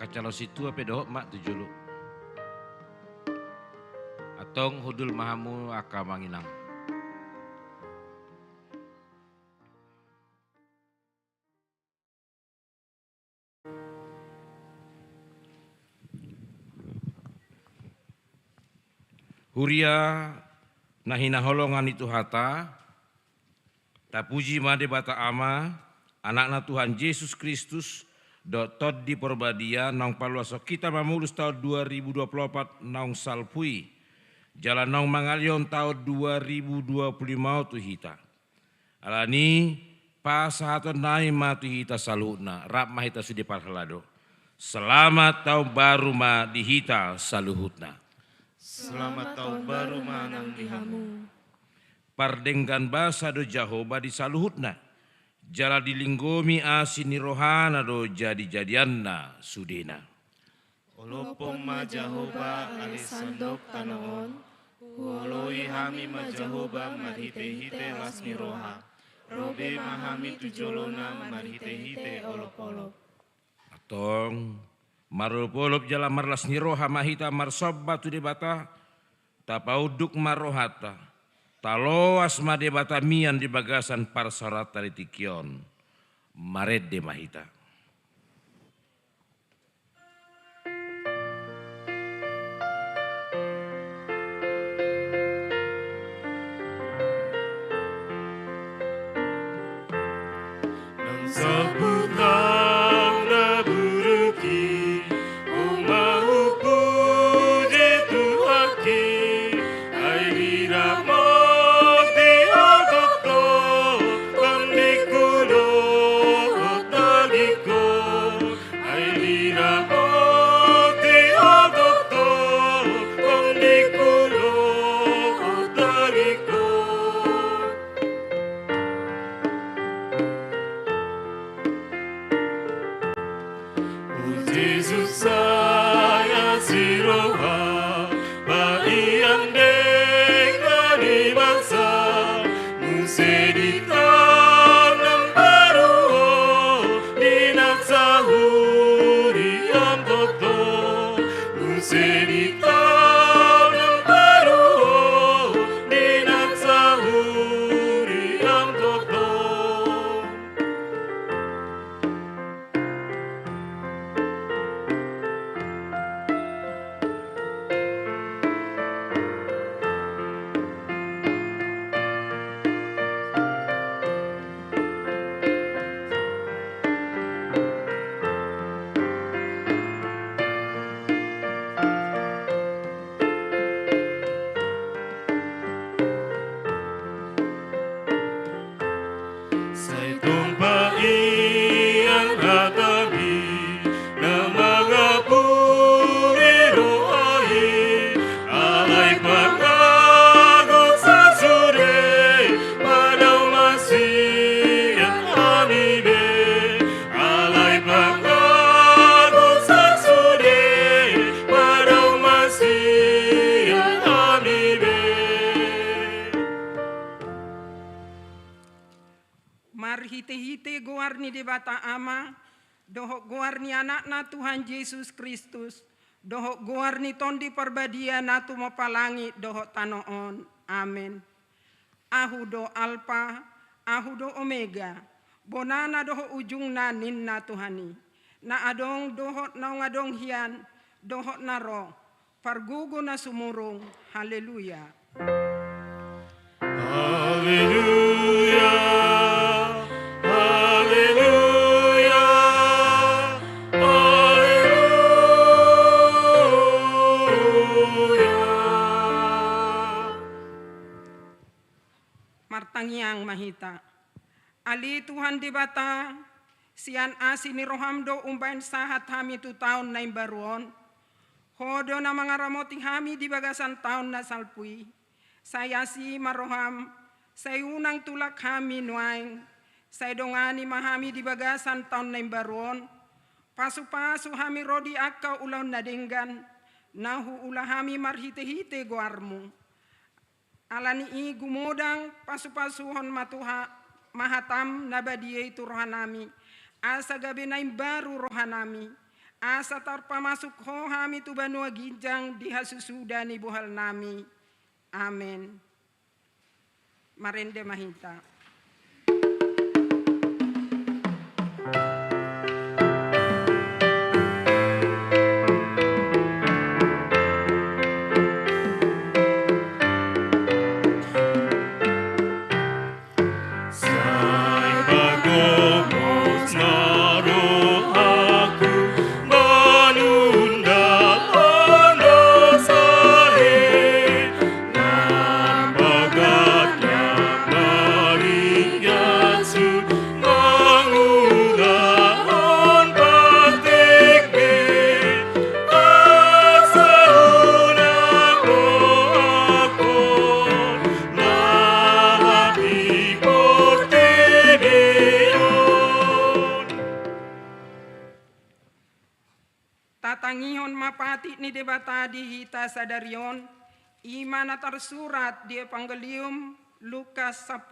Kacalo situ apa doh mak tujulu. Atong hudul mahamu aka manginang. Huria nahina holongan itu hata, tapuji made bata ama, anakna Tuhan Yesus Kristus, tod di perbadia nong paluaso kita mamulus tahun 2024 nong salpui, jalan nong mangalion tahun 2025 tu hita. Alani pas haton nai matu hita saluhutna, rap mahita sudi parhalado. Selamat tahun baru ma di hita saluhutna. Selamat tahun baru manang dihamu. Pardenggan basa do Jahoba di saluhutna. Jala dilinggomi asini rohana do jadi-jadianna sudena. Olopong ma Jahoba alisandok tanaon. Huoloi hami ma Jahoba marhite-hite lasmi roha. Robe mahami tujolona marhite-hite olop-olop. Atong marolop-olop jala marlas ni roha mahita marsobba tu debata. Tapauduk marohata. Taloas madebata mian di bagasan parsarat taritikion. Mared de mahita. Nang sabutang na buruki, umahupu de tuhaki, ay diramo di ogoto, kondikulo otaliko, ay diramo di ogoto, kondikulo otaliko. Jesus saya siroha baian dengan masa musedita nambaru dinak sahuri am toto musedita nambaru dinak sahuri am toto. Say tumpain ang hatami na mga puriro ay alay pagkagod sa suri padaw masiyang amibe alay pagkagod sa suri padaw masiyang amibe. Marhite-hite guarni di bata ama, dohok guarni anakna Tuhan Yesus Kristus, dohok guarni tondi perbadia natu mapalangi dohok tanoon. Amin. Ahudo alpa, ahudo omega, bonana dohok ujungna ninna Tuhani. Na adong dohok na ngadong hian, dohok na roh, pargugo na sumurong. Haleluya. Haleluya, haleluya, haleluya. Martangiang mahita. Ali Tuhan di bata, sian asi ni rohamdo umbain sahat hami tu tahun na imbaruon. Hodo na mga ramoti hami di bagasan tahun na salpui. Saya si maroham, say unang tulak hami nuaing. Say dongani mahami di bagasan tahun na imbaruon. Pasu-pasu hami rodi akka ulaw na dinggan. Nahu ula hami marhite-hite guarmu. Alani i gumodang pasu-pasuhon matuha mahatam nabadiye itu rohanami. Asa gabi na baru rohanami. asa tarpamasuk ho hami tu banua ginjang dihasusudani buhal nami. Amin. Marende Mahinta. Tatangihon mapati ni debata di hita sadarion, imana tersurat di Evangelium Lukas 10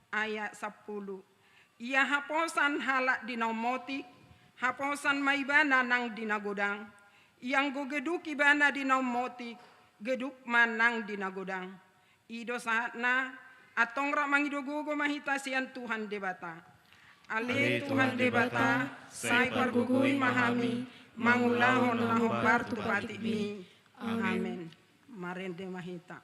ayat 10. Ia haposan halak dinamotik, haposan maibana nang dinagodang. Yang gogeduki bana dinamotik, geduk manang dinagodang. Ido saatna atong ramangido gogo mahita sian Tuhan debata. Ale Tuhan debata, sai pargugui mahami, mangulahon lahon bartu pati mi. Amen. Marende Mahita.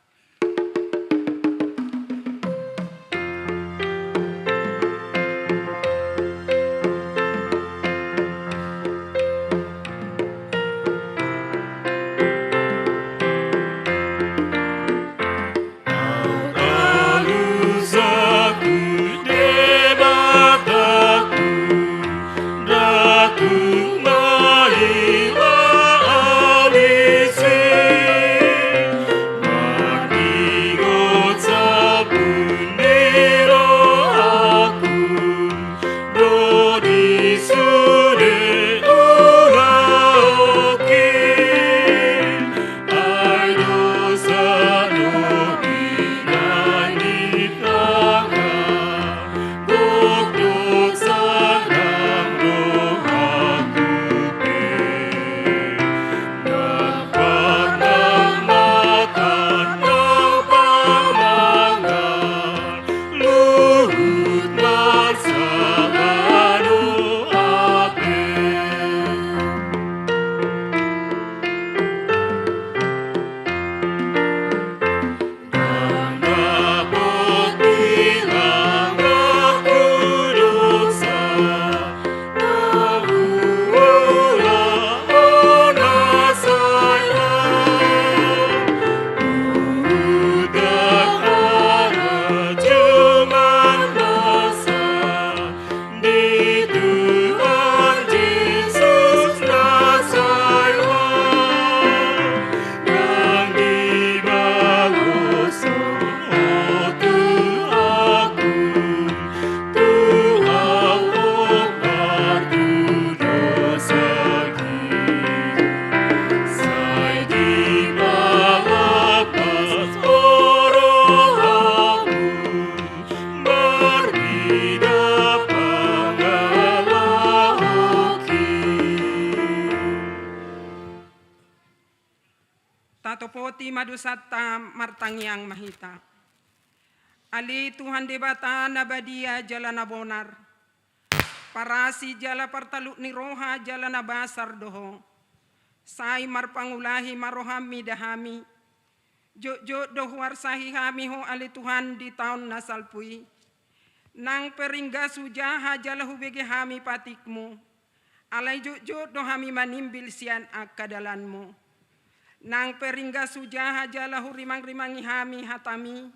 Tatopoti madusata martangiang mahita. Ali Tuhan debata nabadia jalana bonar. Parasi jala partaluk ni roha jalana basar doho. Sai marpangulahi marohami dahami. Jok dohuar sahihami ho ali Tuhan di tahun nasalpui. Nang peringga sujaha jala hubege hami patikmu. Alai jok dohami manimbil sian akadalanmu. Nang peringga sujaha jala hurimang-rimangi hami hatami.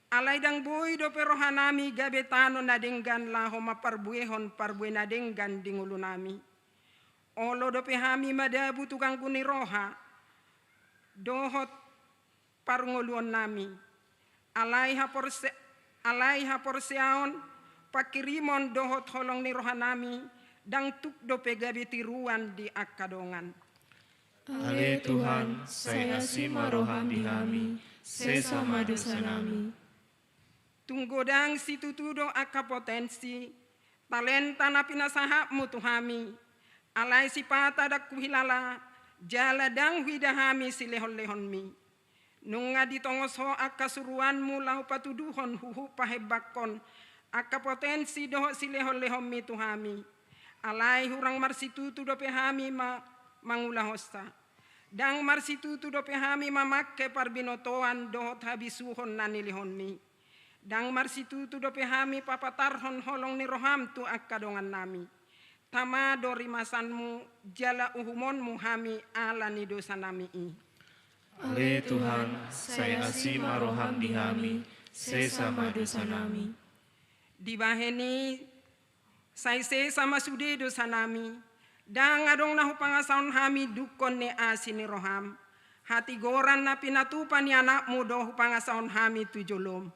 Alai dang bui do perohanami gabetano nadenggan laho maparbuehon parbue nadenggan dingulunami. Olo do pehami madabu tukang kuni roha. Dohot parngoluan nami. Alai haporseaon pakirimon dohot holong ni rohanami. Dang tuk do pegabetiruan di akadongan. Ale Tuhan, saya asima rohani kami, sesama dosa nami. Tunggodang situtudo akapotensi, talenta na pinasahapmu Tuhami, Alai sipata dak kuhilala jala dang widahami silehon-lehonmi. Nunga ditongoso akka suruanmu lau patuduhon huhu pahebakon akka potensi doho silehon-lehonmi tuhami. Alai hurang marsitutu dope hami mangulahosta. Dang marsitutu dope hami mamakke parbinotoan dohot habisuhon nanilihonmi. Dang marsitutu dope hami papatarhon holong ni roham tu akka dongan nami. Tama dori masanmu jala uhumonmu hami ala ni dosa nami i. Ale Tuhan, saya asih maroham di hami, sesama dosa nami. Dibaheni sai sama sude dosa nami. Dang adong nahu pangasaon hami dukon ne asini roham. Hati goran na pinatupan ni anakmu dohu pangasaon hami tujolom.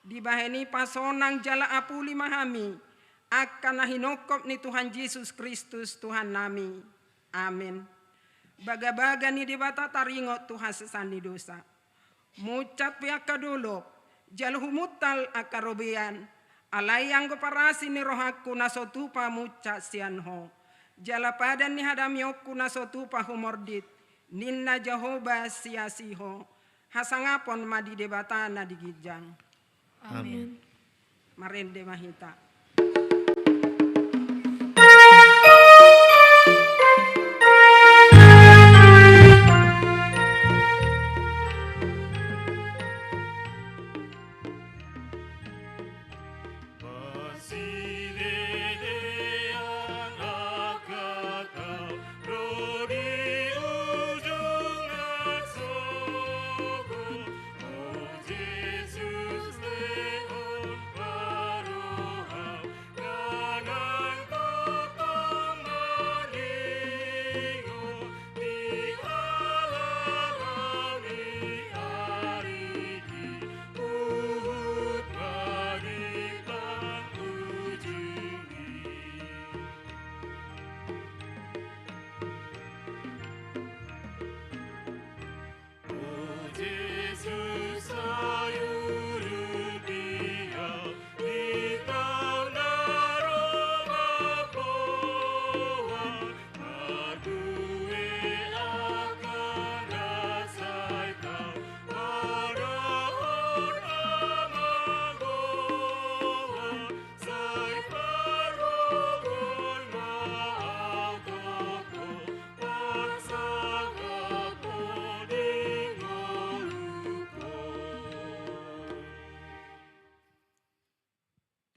Dibaheni pasonang jala apuli mahami. Akan nahinokop ni Tuhan Yesus Kristus Tuhan nami. Amin. Baga-baga ni dibata taringot Tuhan sesani dosa. Mucat piaka dulu. Jalhumutal akarobian. Alayang goparasi ni rohaku nasotupa mucat sianho. Jalapadan ni hadamyoku nasotupa humordit. Ninna Jehovah siasiho. Hasangapon madi debata na digijang. Amin. Marende mahita.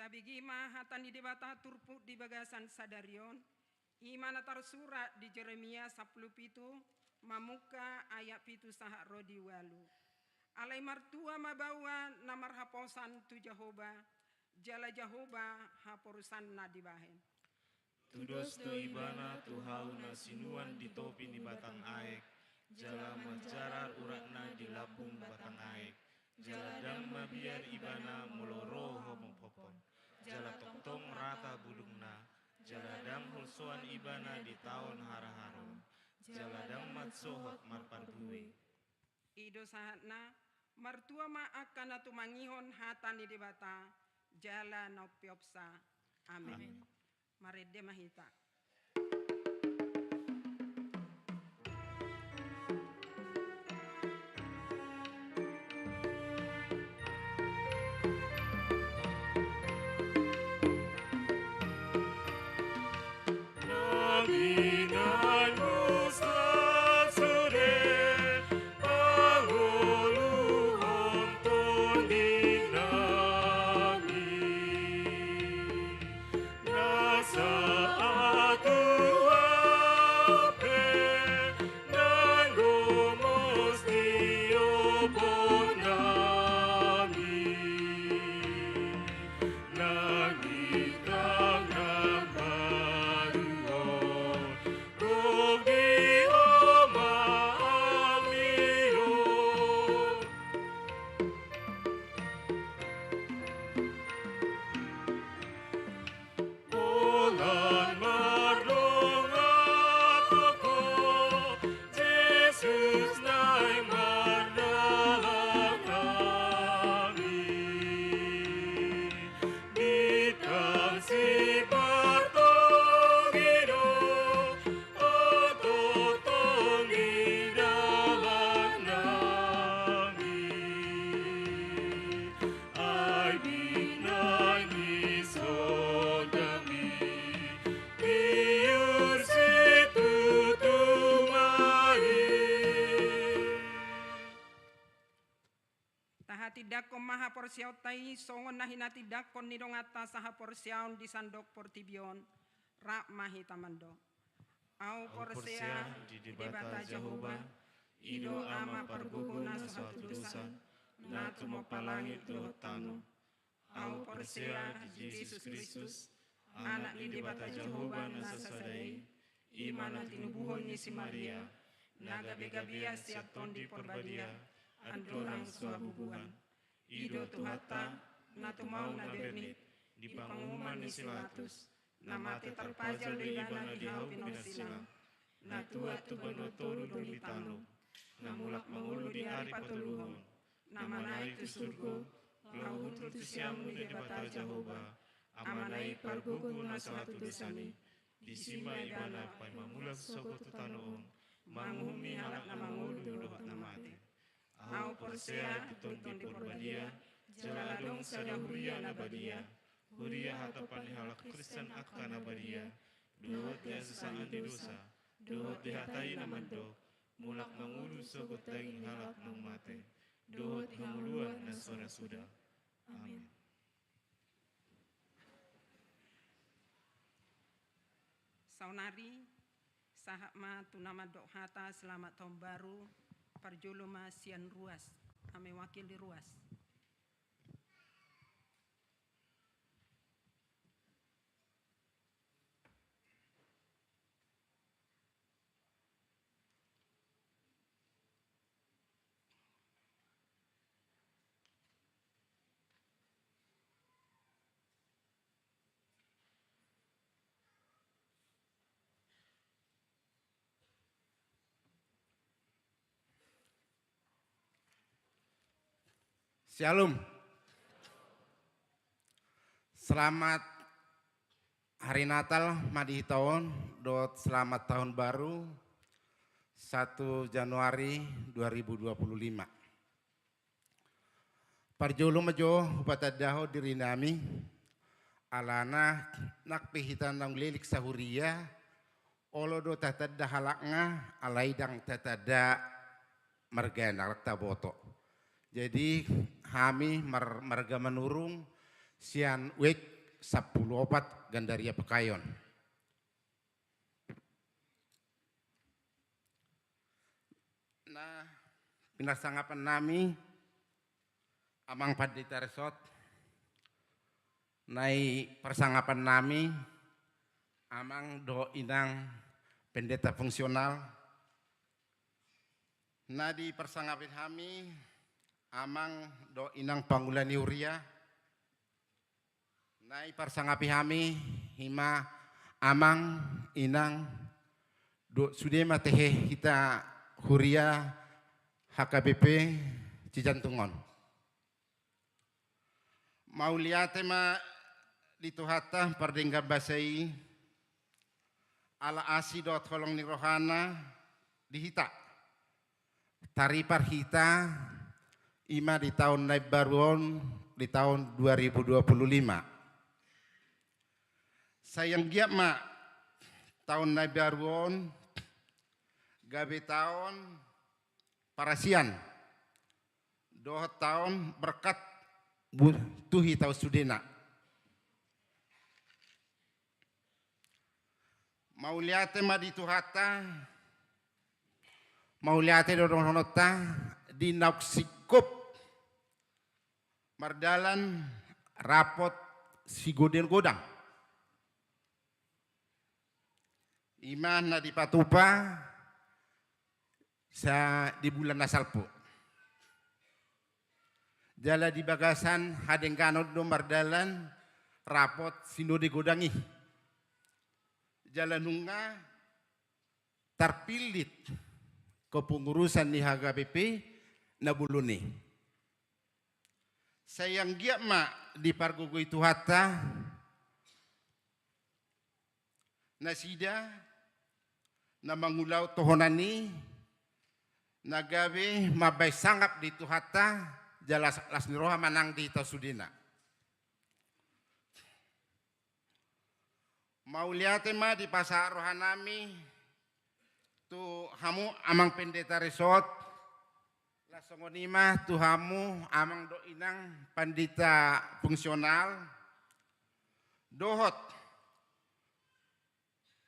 Tabigima hatani debata turpu di bagasan sadarion. Imana tarsurat di Jeremia 10 pitu mamuka ayat pitu saha rodi walu. Alai martua mabawa namar haposan tu Jehovah. Jala Jehovah haporusan na dibahen. Tudos tu ibana tu hauna sinuan di topi ni batang aek. Jala menjarar uratna di labung batang aek. Jala dang mabiar ibana muloro homopopon. Jala tongtong rata budungna. Jala dang hulsoan ibana di tahun hara-haron. Jala dang matsohot marparbuwe. Ido sahatna martua ma akan atu mangihon hatani debata. Jala nopiopsa. Amin. Marede mahita. Nasa porsiaw tay songon na hinatidak kon nidongata saha porsiaw di sandok portibion ra mahitamando. Au porsea di debata Jehovah ido ama parguguna suatu dosa na tumo palangit do tano. Au porsea di Yesus Kristus anak di debata Jehovah na sasadai imana tinubuhon ni si Maria na gabi-gabia siaton di porbadia andorang suabubuhan ido tuhata na tumau na bernit di pangumuman ni Silatus na mati terpajal do ibana di hau pinosila na tua tu banotoru do litano na mulak mangulu di ari patuluhon na manai tu surgo lau tu siamu di debata Jehovah amanai pargugun na salatu desani di sima ibana pai mamulak soko tutanoon manghumi halak na mangulu dohot na mati. Au porsea tuntun di porbadia jaladong sada huria na badia huria hatapan halak Kristen akan na badia dohot dia sesangan di dosa dohot dihatai na mandok mulak mangulu soko tenging halak nang mate dohot hamuluan na sora sudah. Amin. Saunari sahakma tunama dok hata selamat tahun baru parjuluma sian ruas ame wakil di ruas. Shalom. Selamat hari Natal madi tahun dot selamat tahun baru 1 Januari 2025. Parjolo majo upatadaho diri nami alana nak pihitan nang lilik sahuria olo do tatada halaknya alaidang tatada margana rakta boto. Jadi kami marga menurung sian wek 10 gandaria pekayon. Nah, pinasangapan nami amang pandita resort. Nai persangapan nami amang do inang pendeta fungsional. Nah di persangapan kami amang do inang panggulani uria. Nai persangapi kami hima amang inang do sudema tehe kita huria HKBP Cijantungon. Mau lihat tema dituhata pardengga basai ala asi dot holong ni rohana dihita. Tari parhita ima di tahun naib baruon di tahun 2025. Sayang giap mak tahun naib baruon gabe tahun parasian 2 tahun berkat tuhi tahu sudena. Mau lihat ma di tuhata mau lihat dorong nota di nauksikop mardalan rapot si goden godang. Iman na di patupa sa di bulan nasalpo. Jala di bagasan hadeng kanot do mardalan rapot sinode godangi. Jala nunga terpilit kepengurusan di HKBP na buluni. Sayang giat mak di pargogo itu hata nasida na mangulau tohonani nagabe mabay sangap di tuhata jalas lasniroha manang di tasudina. Mau lihat ma di pasar rohanami tu hamu amang pendeta resort Songonima tuhamu amang do inang pandita fungsional dohot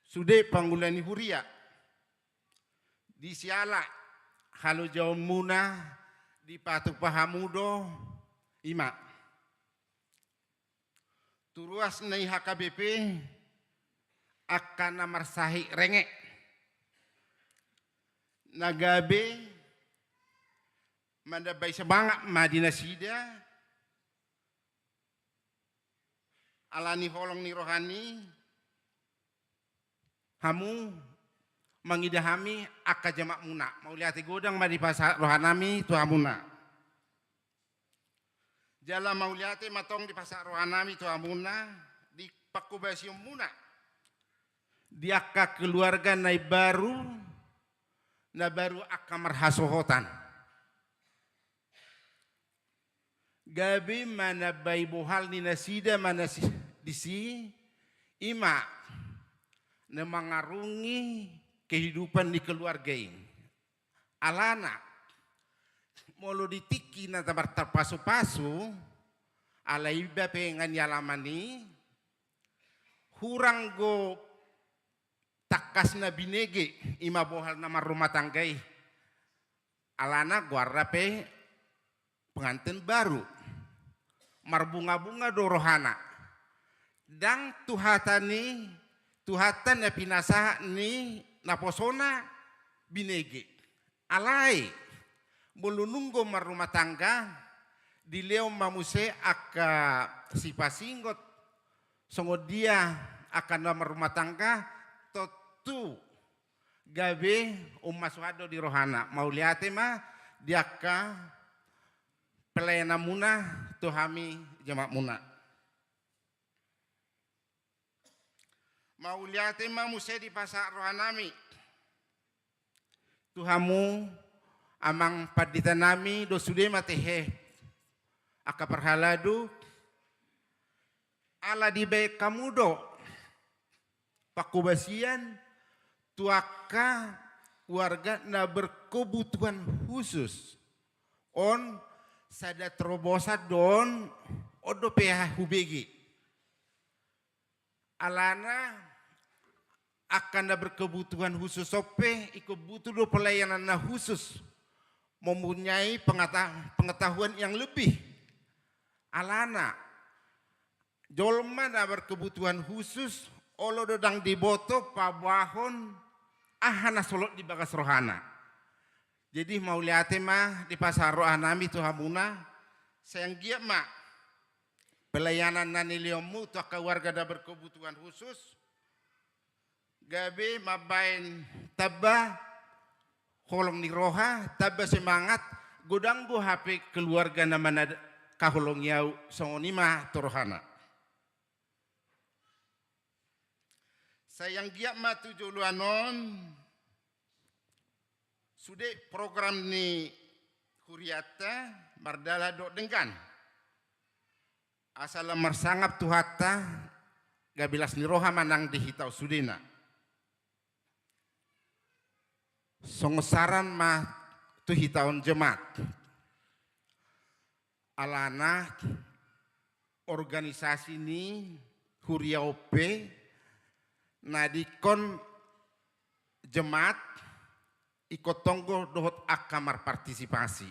sude panggulani huria di siala halu jauh muna di patuk pahamudo ima turuas nai HKBP akan namarsahi renge nagabe mandabay semangat madina sida alani holong ni rohani hamu mangidahami akka jamak muna mauliati godang madi pasar rohanami tu hamuna jala mauliati matong di pasar rohanami tu hamuna di pakubasium muna di akka keluarga na baru akka marhasohotan gabi mana bayi bohal ni nasida mana disi ima na mengarungi kehidupan di keluarga ini alana molo ditiki na tabar terpasu-pasu ala iba pengen yalamani hurang go takas na binege ima bohal nama rumah tanggai alana guarrape pengantin baru marbunga-bunga dorohana dan tuhatan na pinasa ni naposona binege alai belununggo marumah tangga di leo mamuse aka sipasinggot songod dia akan rumah tangga totu gabe maswado di rohana mau liate mah diaka pelayanan muna tuhami jamak muna. Mau lihat muse di pasar rohanami. Tuhamu amang paditanami do sude matehe. Aka perhaladu ala di baik kamudo. Pakubasian tuaka warga na berkebutuhan khusus. On sada terobosa don odo PH hubegi alana akan ada berkebutuhan khusus sope ikut butuh do pelayanan na khusus mempunyai pengetahuan yang lebih alana jolma na berkebutuhan khusus olo dodang diboto pabahon ahana solot di bagas rohana. Jadi mau lihat mah di pasar rohanami tu hamuna sayang gia mak pelayanan naniliomu tu akka warga da berkebutuhan khusus gabe mabain tabah holong ni roha tabah semangat godang go HP keluarga namana kaholong yau songonima torohana sayang gia mak tujuh luanon sudah program ni Huriata Mardala dok dengkan asal mersangap tuhata gabilas ni roha manang dihitau sudena songosaran mah tuhitaun jemaat alana organisasi ni Huriaupe nadikon jemaat ikut tonggo dohot akamar partisipasi.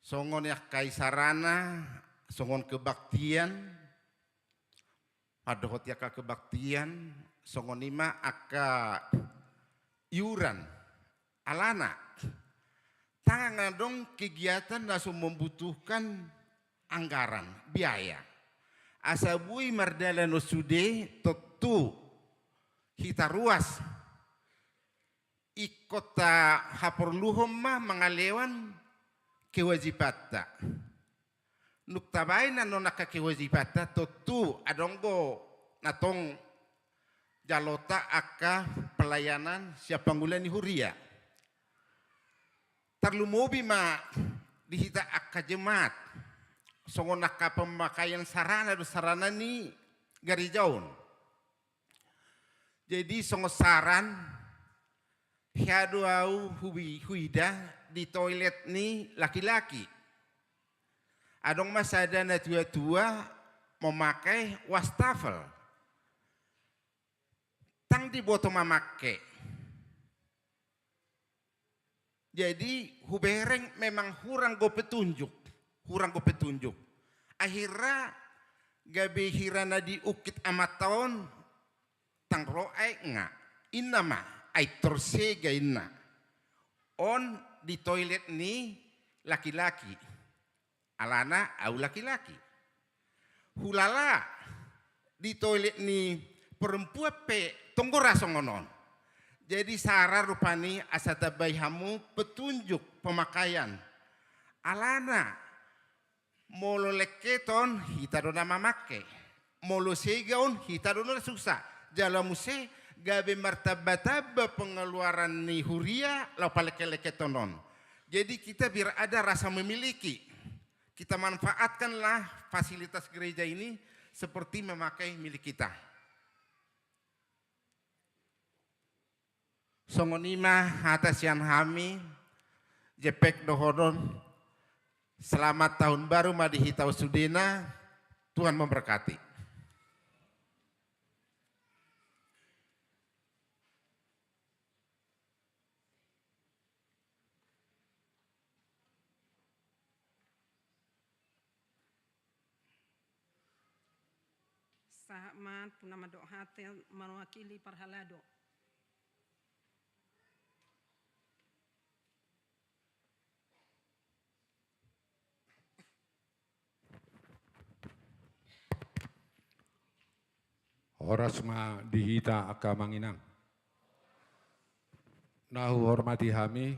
Songon ya kaisarana, songon kebaktian, padohot ya kebaktian, songon ima aka iuran, alana. Tangan dong kegiatan langsung membutuhkan anggaran, biaya. Asabui mardala no sude tentu kita ruas ikota haporluhom mah mangalewan kewajibata. Nuktabain na naka kewajibata tentu adonggo natong jalota aka pelayanan siapa ngulan di huria. Terlumobi ma dihita aka jemaat. Songon naka pemakaian sarana do sarana ni gari jaun. Jadi songo saran hiadu au huida di toilet ni laki-laki. Adong masada na tua-tua memakai wastafel. Tang di boto memakai. Jadi hubereng memang hurang go petunjuk. Akhirnya gabe hirana di ukit amat tahun tang roai nga inama ay torsega inna on di toilet ni laki-laki alana au laki-laki hulala di toilet ni perempuan pe tunggu rasongonon jadi sara rupani asata bayhamu petunjuk pemakaian alana molo leketon hitadona mamake molo segaon hitadona susah jalamuse gabe martabataba pengeluaran ni huria lau paleke-leketonon. Jadi kita biar ada rasa memiliki. Kita manfaatkanlah fasilitas gereja ini seperti memakai milik kita. Songonima atas yang hami jepek dohodon. Selamat tahun baru madihitau sudena. Tuhan memberkati. Sahmat punama do hati mewakili parhalado. Horas ma dihita aka manginang. Nahu hormati hami,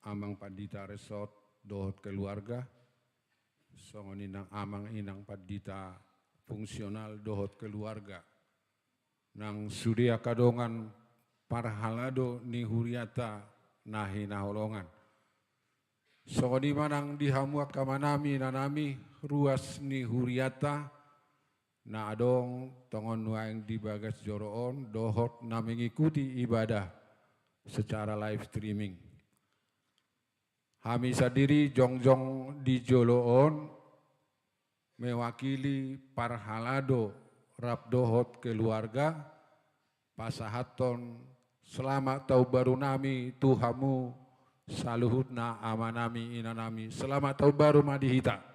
amang pandita resort dohot keluarga, songoninang amang inang pandita fungsional dohot keluarga, nang sudia kadongan parhalado ni huriata nahi naholongan. Songonima nang dihamu aka manami nanami ruas ni huriata, na adong tongon nuaing di bagas joroon dohot na mengikuti ibadah secara live streaming. Hami sadiri jongjong di joloon mewakili parhalado rap dohot keluarga pasahaton selamat tau baru nami tuhamu saluhutna amanami inanami selamat tau baru madihita.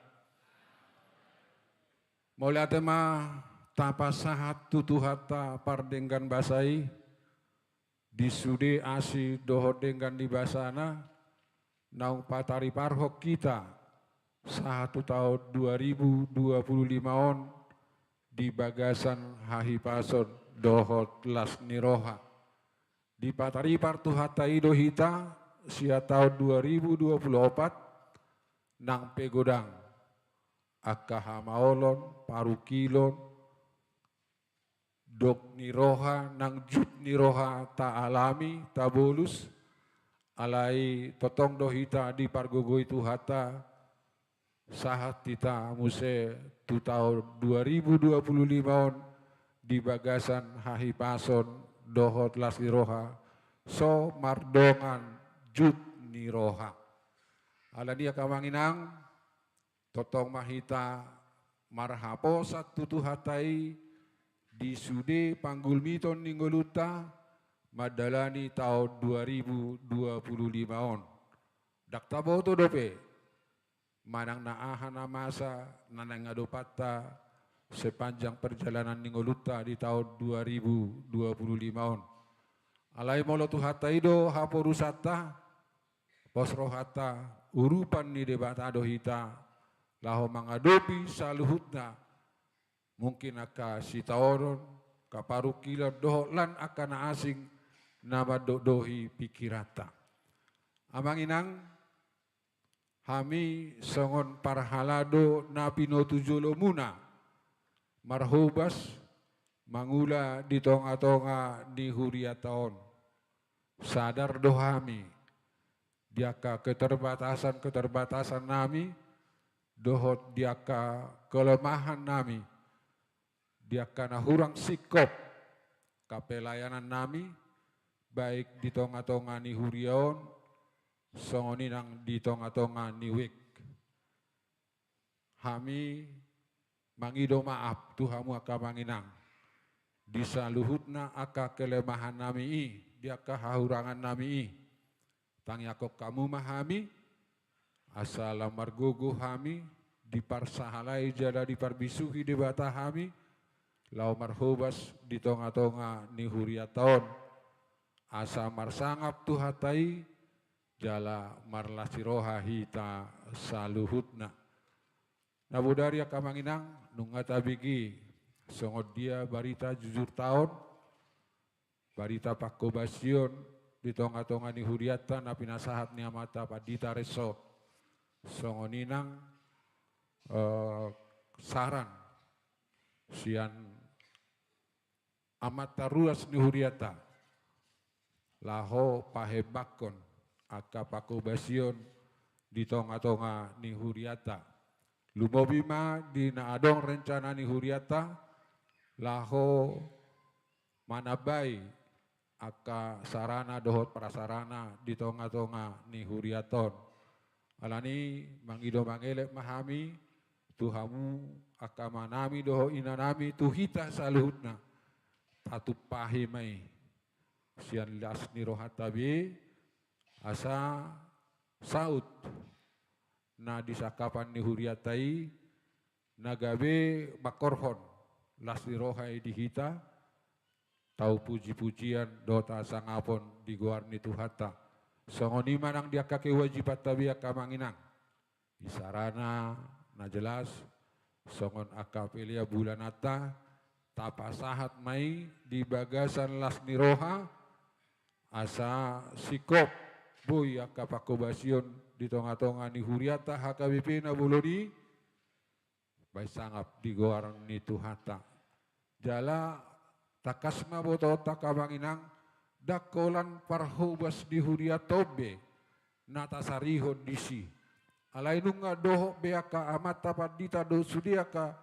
Mulai tema tapasahat tutuhata pardenggan basai disude asi dohot denggan di basana naung patari parhok kita 1 tahun 2025 on di bagasan hahipason dohot las niroha di patari partuhata idohita sia tahun 2024 nang pegodang akka hamaolon parukilon dok niroha nang jut niroha ta alami ta bolus alai totong dohita di pargogo itu hata sahat kita muse tu tahun 2025 on di bagasan hahipason dohot las niroha so mardongan jut niroha ala dia kawanginang totong mahita marhapo satu tuhatai di sude panggul miton ninggoluta madalani tahun 2025 on. Dakta boto dope manang naahana masa nanang ngadopata sepanjang perjalanan ninggoluta di tahun 2025 on. Alai molo tuhatai do haporusata posrohata urupan ni debata dohita laho mangadopi saluhutna mungkin aka sitaoron kaparukila doho lan akana asing nama dohi pikirata. Amanginang hami songon parhalado na pinotujolo muna marhubas mangula di tonga-tonga di huriataon sadar dohami diaka keterbatasan nami dohot diaka kelemahan nami, diaka nahurang sikop kapelayanan nami, baik di tonga-tonga ni huriaon, songoni nang di tonga-tonga ni wik. Kami mangido maaf Tuhamu aka manginang. Di saluhutna aka kelemahan nami i, di aka hahurangan nami i. Tangi ako kamu mahami, asala margogo kami, di parsahalai jala di parbisuhi di bata kami, lau marhobas di tonga-tonga ni huriaton, asa marsangap tuhatai, jala marlasiroha hita saluhutna. Nabudari akamanginang nungata bigi songod dia barita jujur tahun, barita pakobasion di tonga-tonga ni huriata na pinasahat ni amata padita reso songoninang saran sian amata ruas ni huriata laho pahebakon aka pakobasion di tonga-tonga ni huriata. Lumobima di naadong rencana ni huriata laho manabai aka sarana dohot prasarana di tonga-tonga ni huriaton. Alani mangido mangelek mahami Tuhamu aka manami doho inanami tuhita saluhutna tatupahi mai sian las ni rohatabi asa saut na disakapan ni huriatai nagabe makorhon las ni rohai dihita tau puji-pujian dota sangapon di goar ni tuhata songoni manang dia kake wajibat tabi aka manginang isarana na jelas songon aka pelia bulanata tapasahat mai di bagasan las ni roha asa sikop boy aka pakobasion di tonga-tonga ni huriata HKBP na bulodi bay sangap di goarang ni tuhata jala takasma boto takabanginang dakolan parhubas di huriatobe natasarihon disi alainung nga doho beaka amata padita do sudiaka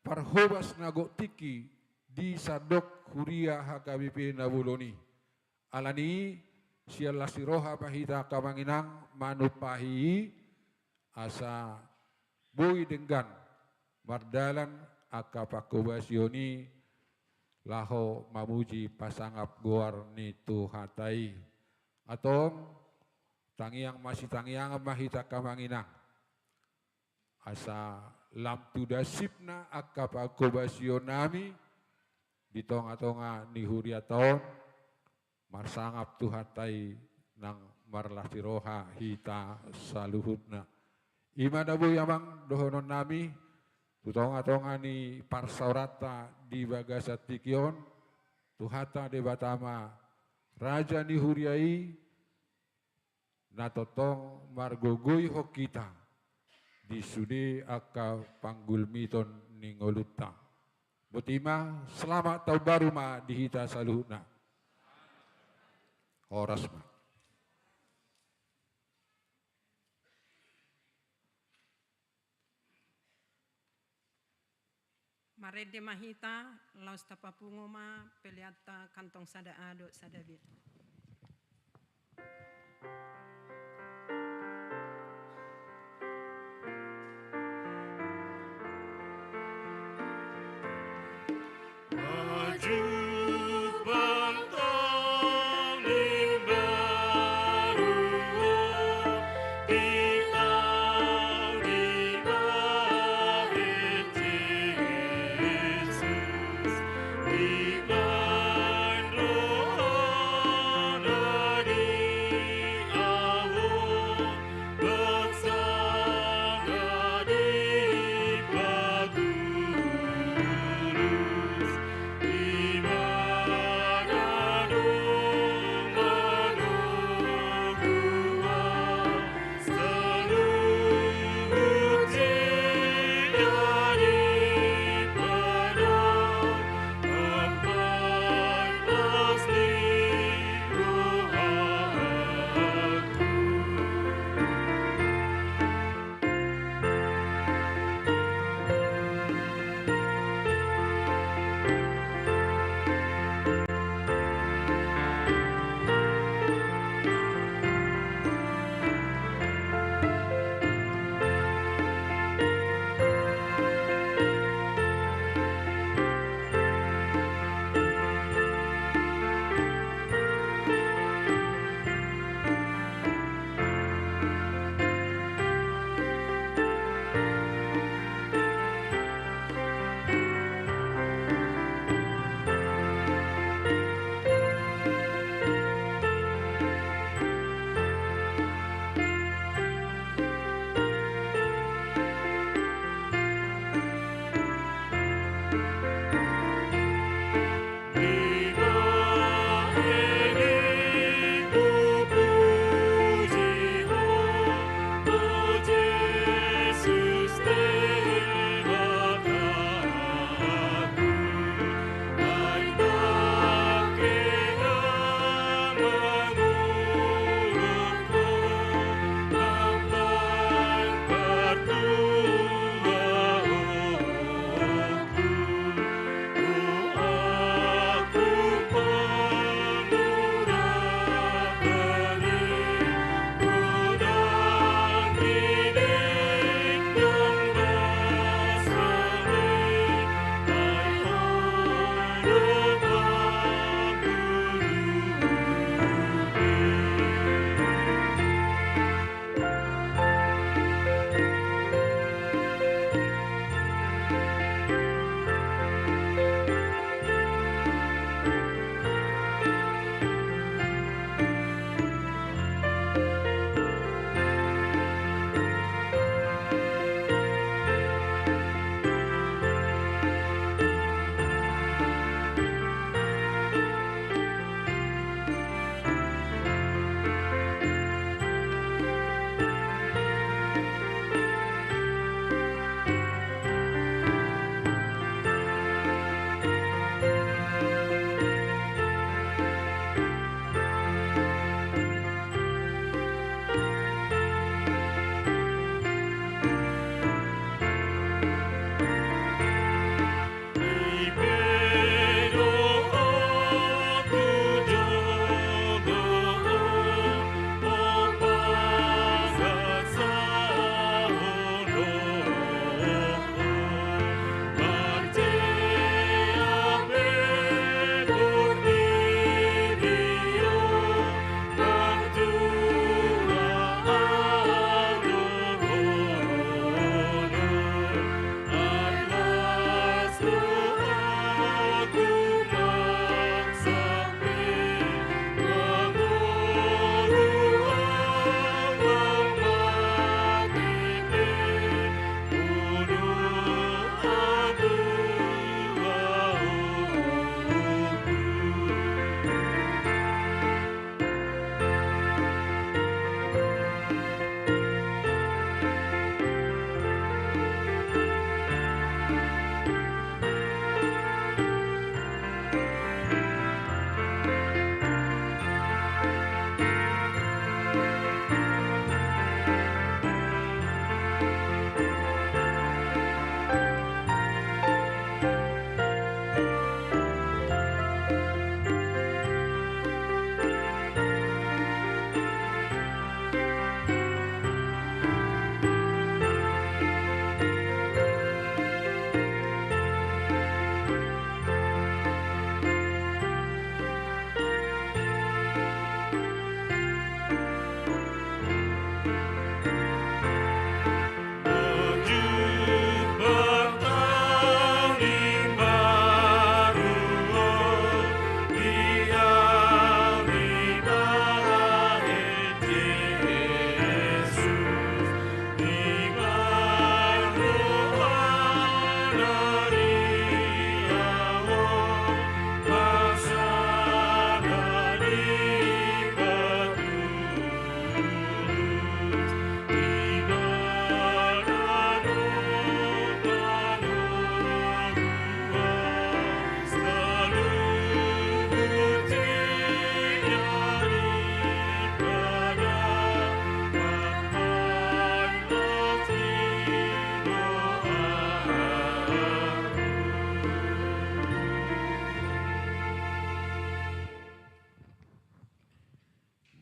parhubas nago tiki di sadok huria HKBP na buloni alani siala siroha pahita kamanginang manupahi asa boy denggan mardalan aka pakobasioni laho mamuji pasangap goar ni tuhatai atong tangiang masih tangiang mahita kamanginang asa lam tudasipna aka pakobasionami di tonga-tonga ni huriaton marsangap tuhatai nang marlasiroha hita saluhutna. Imadabu yamang dohonon nami tutonga-tonga ni parsaurata di bagasat tikion tuhata de batama raja ni huriai natotong margogoy hokita di sudi aka panggulmiton ningoluta. Butima selamat tahun baru ma dihita saluhutna. Oras ma. Marede mahita laus tapapungo ma peliata kantong sada ado sadabit. Iman rohani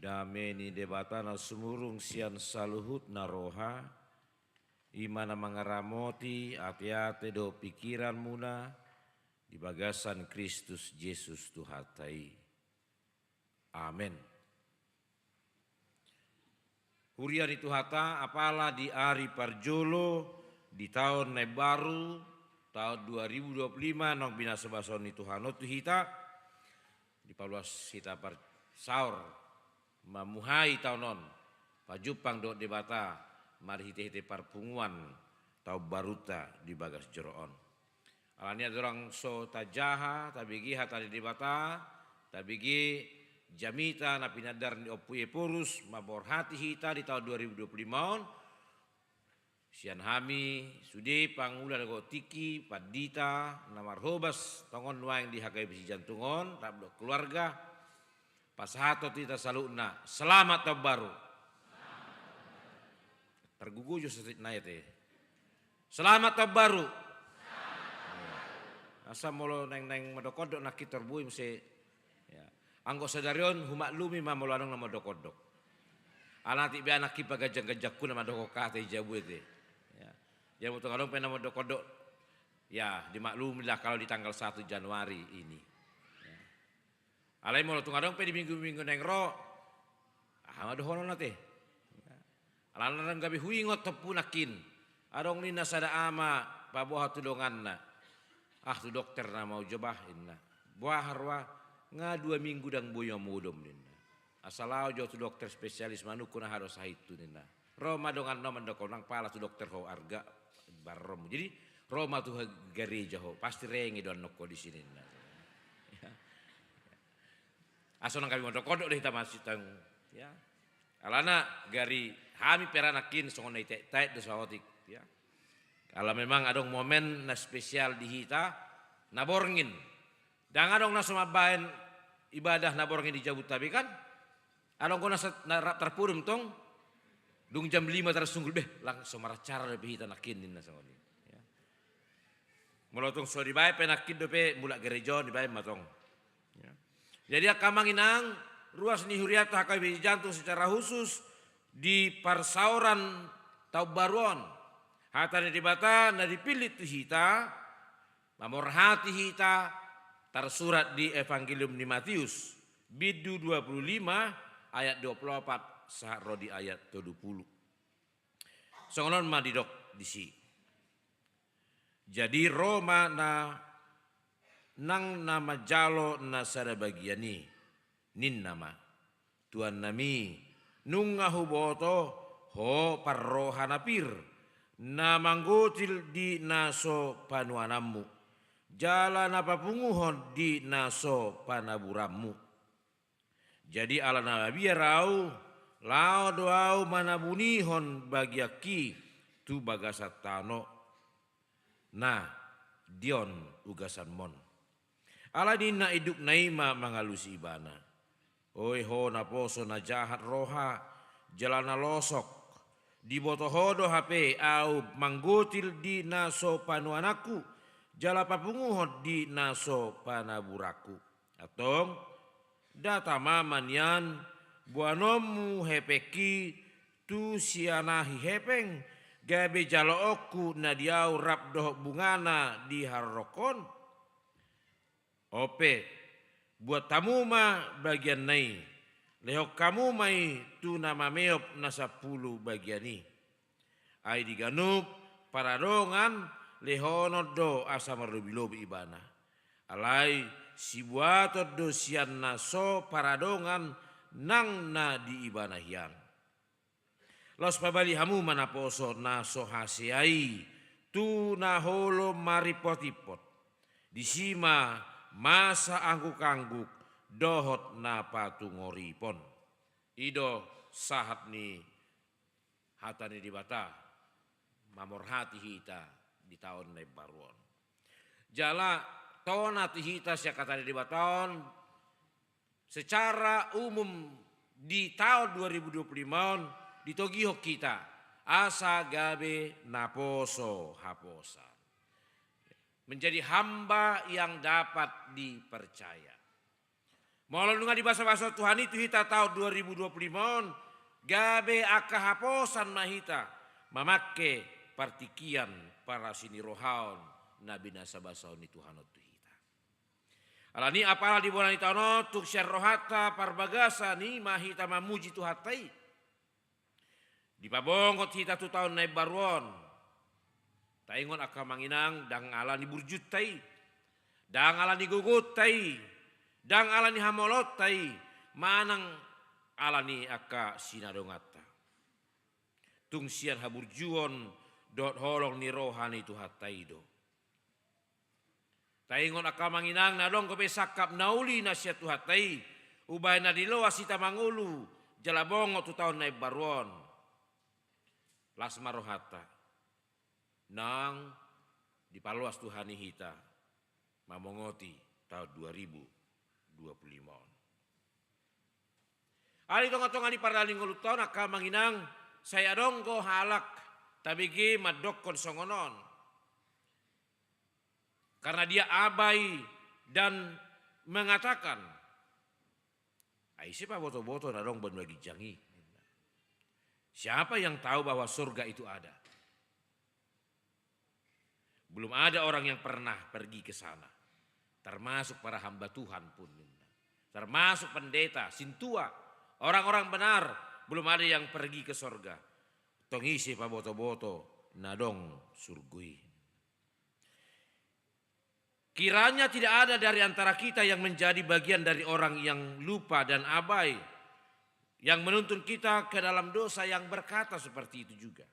dameni debatana sumurung sian saluhut naroha, imana mangaramoti ate-ate do pikiran muna di bagasan Kristus Yesus Tuhatai. Amin. Hurian itu hata apalah di hari parjolo di tahun baru tahun 2025 nong binasa basoni Tuhano tu hita di paluas hita par saur mamuhai tahun non pajupang do debata mari hite-hite parpunguan tau baruta di bagas jeroon. Alania dorang so tajaha tabigi hata di debata tabigi jamita na pinadar ni opuye purus mabor hati hita di tahun 2025 sian hami sudi pangula dago tiki padita namar hobas tongon waing di hakai besi jantungon tabdo keluarga pasahato tita saluna selamat tahun baru terguguju setit naite selamat tahun baru asa molo neng madokodok nak kitor bui mse anggo sadarion humaklumi mamolo anong nama dokodok. Anati bi anak kipa gajang-gajak kuna madoko kate jabu itu. Ya. Jadi untuk kadang pena dokodok ya dimaklumi lah kalau di tanggal 1 Januari ini. Ya. Alai molo tung kadang pe di minggu-minggu nengro madohono nate. Ya. Alan gabi huingot tepunakin. Adong nina sada ama pabuah tu donganna. Tu dokter na mau jobahin na. Buah harwa nga 2 minggu dang boyo mudom nina. Asalau jo tu dokter spesialis manuk kuna harus itu nina. Roma dongan no mandoko nang pala tu dokter ho arga barom. Jadi Roma tu gereja ho pasti rengi don noko di sini nina. Ya. Aso nang kami mandoko deh kita masih tang ya. Alana gari hami peranakin songon ite tait do sawotik ya. Kalau memang adong momen na spesial di hita naborngin. Dan adong na sumabain ibadah naborngin di Jabut Tabi kan. Adong ko na terpurum tong dung jam 5 tersunggul beh langsung marah cara lebih hita nakin din na sangoni. Ya. Mulotong so di bae penakin do pe mulak gereja di bae matong. Ya. Jadi akamanginang ruas ni huriat hakai jantung secara khusus di parsauran tau baruan. Hatane di bata na dipilih tu hita, mamor hati hita, tersurat di Evangelium di Matius, bidu 25 ayat 24 sahro di ayat 20. Songonon madidok disi. Jadi Roma na nang nama jalo na sada bagiani nin nama Tuhan nami nunga huboto ho parrohanapir na manggotil di naso panuanamu jalan apa punguhon di naso panaburamu. Jadi ala nabi rau lao doau manabunihon bagi aki tu bagasat tano nah dion ugasan mon ala dina iduk naima mangalusi ibana oi ho naposo na jahat roha jalana losok di botohodo HP au manggotil di naso panuanaku jala papunguhod di naso panaburaku atong data mamanian buanomu hepeki tu sianahi hepeng gabe jalo oku na diau rap doh bungana di harrokon ope buat tamu ma bagian nai lehok kamu mai tu nama meop nasa 10 bagiani. Ai diganup paradongan lehono do asa marobi-lobi ibana. Alai si buato do sian naso paradongan nang na di ibana hiang. Los pabali hamu manaposo naso hasiai tu naholo maripot-ipot. Disima masa angguk-angguk dohot na patungoripon. Ido sahat ni hatani di bata mamor hati hita di tahun baruan. Jala tona ti hita sia kata di baton secara umum di tahun 2025 ditogiho kita asa gabe naposo haposa. Menjadi hamba yang dapat dipercaya. Malah nunga di bahasa Tuhan itu hita tahun 2025 gabe aka haposan mahita memakai partikian para sini rohaon nabi nasa basaon itu Tuhan itu hita. Alani apalah di bulan itu tuk syar rohata parbagasa ni mahita mamuji Tuhatai. Di pabongot hita tu tahun naib baruon. Taingon aka manginang dang ala ni burjut tai. Dang ala ni gugut tai. Dang ala ni hamolot tai. Manang ala ni aka sinadongata. Tung sian haburjuon dot holong ni rohani Tuhatai do. Taingon aka manginang nadong kope sakap nauli nasiat Tuhatai. Ubay na dilo asita mangulu. Jalabongot tu tahun naib baruon. Lasma rohata. Nang dipaluas Tuhan hita mamongoti tahun 2025. Ali tonga-tonga di paraling nguluton aka manginang saya dongko halak tabigi madokon songonon. Karena dia abai dan mengatakan Aisyah boto-boto nadong bagi jangi. Siapa yang tahu bahwa surga itu ada? Belum ada orang yang pernah pergi ke sana. Termasuk para hamba Tuhan pun. Termasuk pendeta, sintua. Orang-orang benar belum ada yang pergi ke surga. Tongisi pa boto-boto nadong surgui. Kiranya tidak ada dari antara kita yang menjadi bagian dari orang yang lupa dan abai. Yang menuntun kita ke dalam dosa yang berkata seperti itu juga.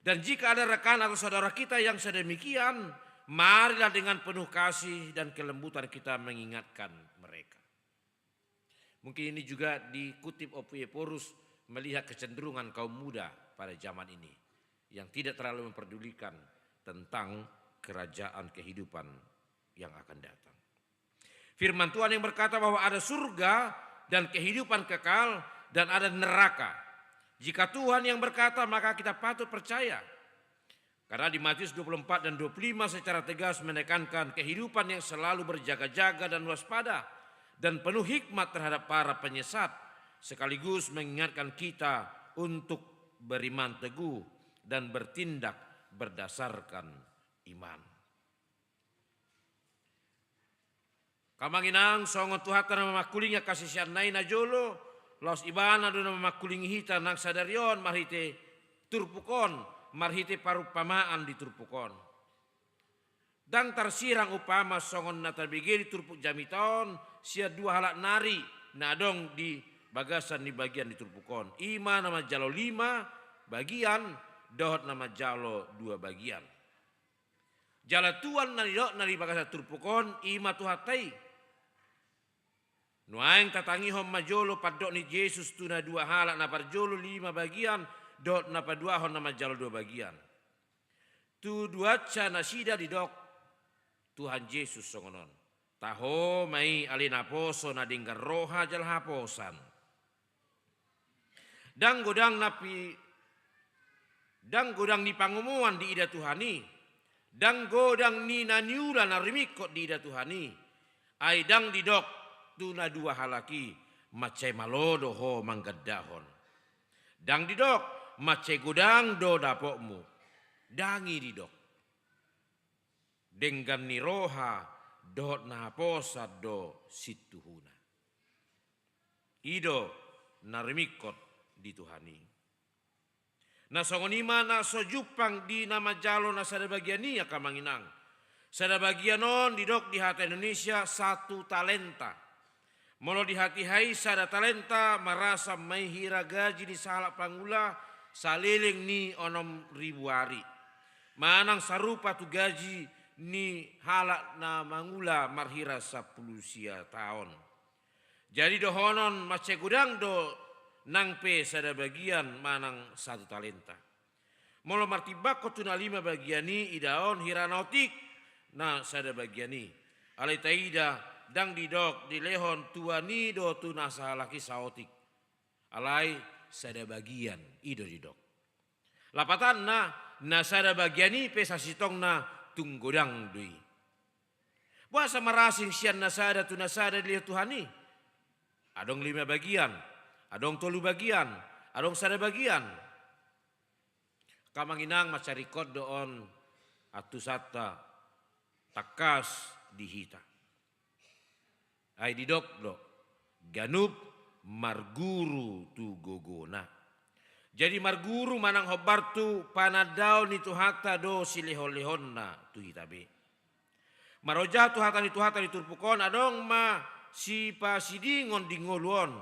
Dan jika ada rekan atau saudara kita yang sedemikian, marilah dengan penuh kasih dan kelembutan kita mengingatkan mereka. Mungkin ini juga dikutip Opieporus melihat kecenderungan kaum muda pada zaman ini yang tidak terlalu memperdulikan tentang kerajaan kehidupan yang akan datang. Firman Tuhan yang berkata bahwa ada surga dan kehidupan kekal dan ada neraka. Jika Tuhan yang berkata maka kita patut percaya. Karena di Matius 24 dan 25 secara tegas menekankan kehidupan yang selalu berjaga-jaga dan waspada. Dan penuh hikmat terhadap para penyesat. Sekaligus mengingatkan kita untuk beriman teguh dan bertindak berdasarkan iman. Kamanginang songon Tuhan memakulinya kasih sianai na jolo. Los ibana do na memakulingi hita nang sadarion marhite turpukon, marhite parupamaan di turpukon. Dang tarsirang upama songon na tabigiri turpuk jamiton, sia dua halak nari nadong di bagasan di bagian di turpukon. Ima nama jalo 5 bagian, dohot nama jalo 2 bagian. Jala tuan nari bagasan turpukon, ima Tuhatai. Nuaing tatangi hom majolo padok ni Yesus tuna 2 halak na parjolo 5 bagian dot na padua hon na majalo 2 bagian. Tu duaca nasida di dok Tuhan Yesus songonon. Taho mai alina poso na dinggar roha jal haposan. Dang godang ni pangumuan di ida Tuhani. Dang godang ni naniula na rimikot di ida Tuhani. Ai dang di dok tuna 2 halaki macai malodo ho manggadahon. Dang didok macai gudang do dapokmu. Dangi didok. Denggan ni roha dot na posat do situhuna. Ido narimikot di Tuhani. Na songonima na sojupang di nama jalo na sada bagian ni akamanginang. Sada bagian on didok di hati Indonesia 1 talenta. Molo di hati hai sada talenta merasa mahira gaji di salak pangula saliling ni 6.000 hari. Manang sarupa tu gaji ni halak na mangula marhira 10 sia tahun. Jadi dohonon mace gudang do nangpe sada bagian manang 1 talenta. Molo martibak kotuna 5 bagian ni idaon hiranautik na sada bagian ni. Alai taida dang didok di lehon tua ni do tu nasa laki saotik. Alai sada bagian ido didok. Lapatan na sada bagian ni pesa sitong na tunggodang dui. Buasa marasing sian nasada tu nasada di Tuhani. adong 5 bagian, adong 3 bagian, adong 1 bagian. Kamanginang macarikod doon atusata takas dihita. Ay didok do ganup marguru tu gogona. Jadi marguru manang hobar tu panadaw ni tuhata do silihon-lihon na tu hitabe. Maroja tu hata ni tuhata ni turpukon adong ma si pasidingon dingoluon.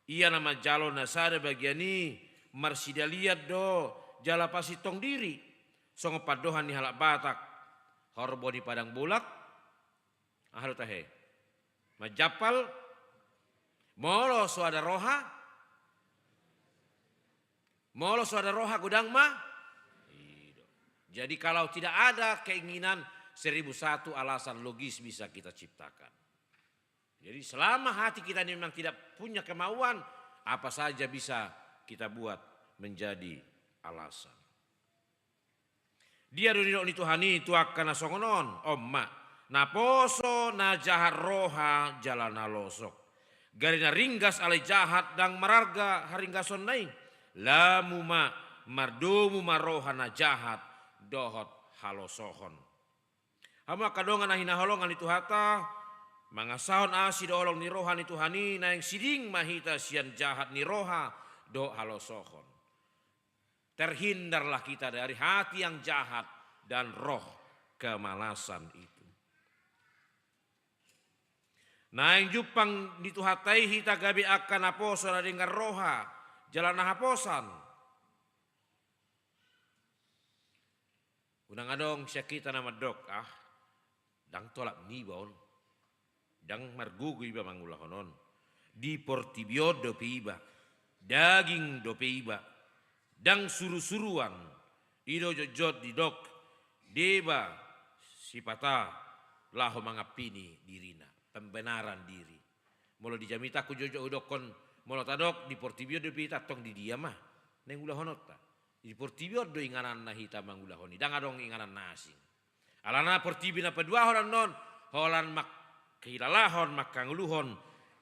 Ia nama jalon nasada bagiani marsidaliat do jala pasitong diri. Songo padohan ni halak batak. Horbo di padang bulak. Ahlu tahe. Majapal. Molo suada roha. Molo suada roha gudang mah. Jadi kalau tidak ada keinginan 1001 alasan logis bisa kita ciptakan. Jadi selama hati kita ini memang tidak punya kemauan, apa saja bisa kita buat menjadi alasan. Dia dunia ni Tuhani itu akan nasongonon, omma. Na poso na jahat roha jalana losok. Garina ringgas alai jahat dang mararga haringgason nai. Lamu ma mardomu maroha na jahat dohot halosohon. Hama kadongan ahina holongan itu hata mangasahon asi doolong ni roha ni Tuhani na yang siding mahita sian jahat ni roha do halosohon. Terhindarlah kita dari hati yang jahat dan roh kemalasan itu. Nah yang jupang dituhatai hita gabi akan aposo na dengar roha jalan haposan. Unang adong siya kita nama dok dang tolak ni baon. Dang margugu iba mangulahonon. Di portibio do piba. Daging do piba. Dang suru-suruan. Ido jojot di dok. Deba sipata laho mangapini dirina. Pembenaran diri. Molo dijamita ku jojo udokon. Molo tadok di portibio do pita tong di dia mah. Neng ulahonot ta. Di portibio do inganan na hita mangulahoni. Dang adong inganan nasing. Alana portibi na padua horan non. Holan mak kilalahon makanguluhon.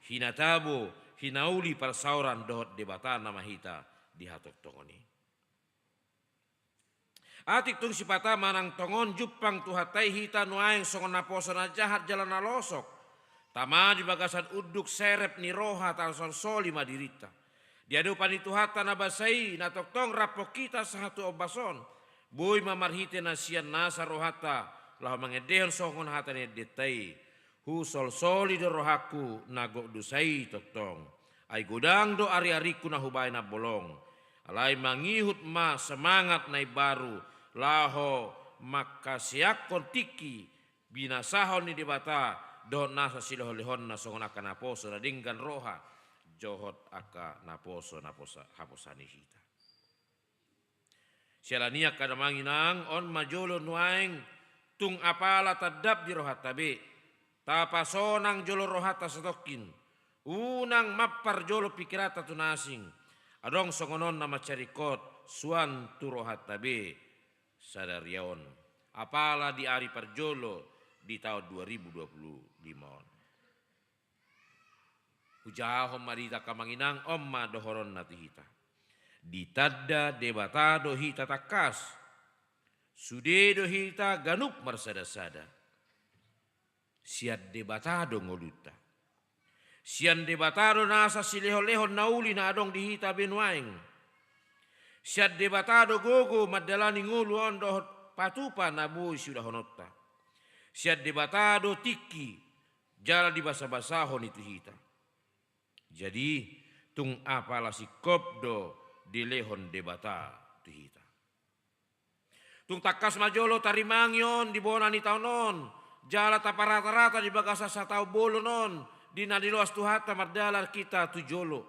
Hinatabo. Hinauli parsauran dohot debatan nama hita dihatok tongoni. Atik tung sipata manang tongon jupang tuhatai hita nuaeng songon naposo na jahat jalan na losok. Tama di bagasan uduk serep ni roha talson soli madirita. Diadupan itu hata na basai na toktong rapok kita sahatu obason. Boy mamarhite na sian nasa rohata lah mangedehon songon hata ni detai. Husol soli do rohaku nagok dusai toktong. Ay godang do ari-ariku na hubay na bolong. Alay mangihut ma semangat na baru. Laho makasiak kontiki binasahon ni debata. Dohot nasa silohon-lihon na songon akan naposo na dinggan roha. Johot aka naposo haposani hita. Sialania kadamanginang on majolo nuaeng tung apala tadap di rohat tabe. Tapasonang jolo rohata setokin. Unang mapar jolo pikirata tunasing. Adong songonon nama carikot suan tu rohat tabe sadariaon. Apala di ari parjolo di tahun 2025. Ujahom marita kamanginang omma dohoron natihita. Ditadda debatado hita takas. Sudedo hita ganup marsada-sada. Siad debatado ngoluta. Sian debatado nasa sileho-lehon nauli na adong dihita benuaing. Siad debatado gogo madalani nguluan dohot patupa nabuy sudah honotta. Siad debatado tiki jala di basa-basahon itu hita. Jadi tung apalah si kopdo di lehon debata itu hita. Tung takas majolo tarimangyon di bonani taunon. Jala taparata-rata di bagasa satau bolo non. Di nadiloas tuhata mardalar kita tujolo.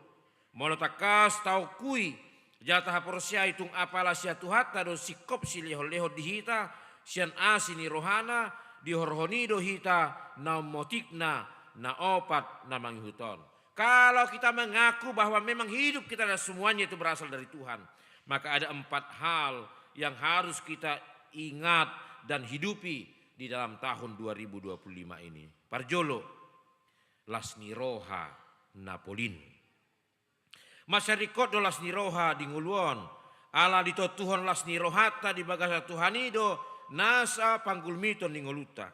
Molo takas tau kui. Jala tahaporsia itung apalah sia tuhata do sikop si leho-leho di hita. Sian asini rohana. Di horhonido hita na motikna na opat na manghuton. Kalau kita mengaku bahwa memang hidup kita dan semuanya itu berasal dari Tuhan. Maka ada 4 hal yang harus kita ingat dan hidupi di dalam tahun 2025 ini. Parjolo, lasni roha Napolin. Masyarikot do las niroha di nguluon, ala dito Tuhan las nirohata di bagasa Tuhanido nasa panggulmiton di ngoluta.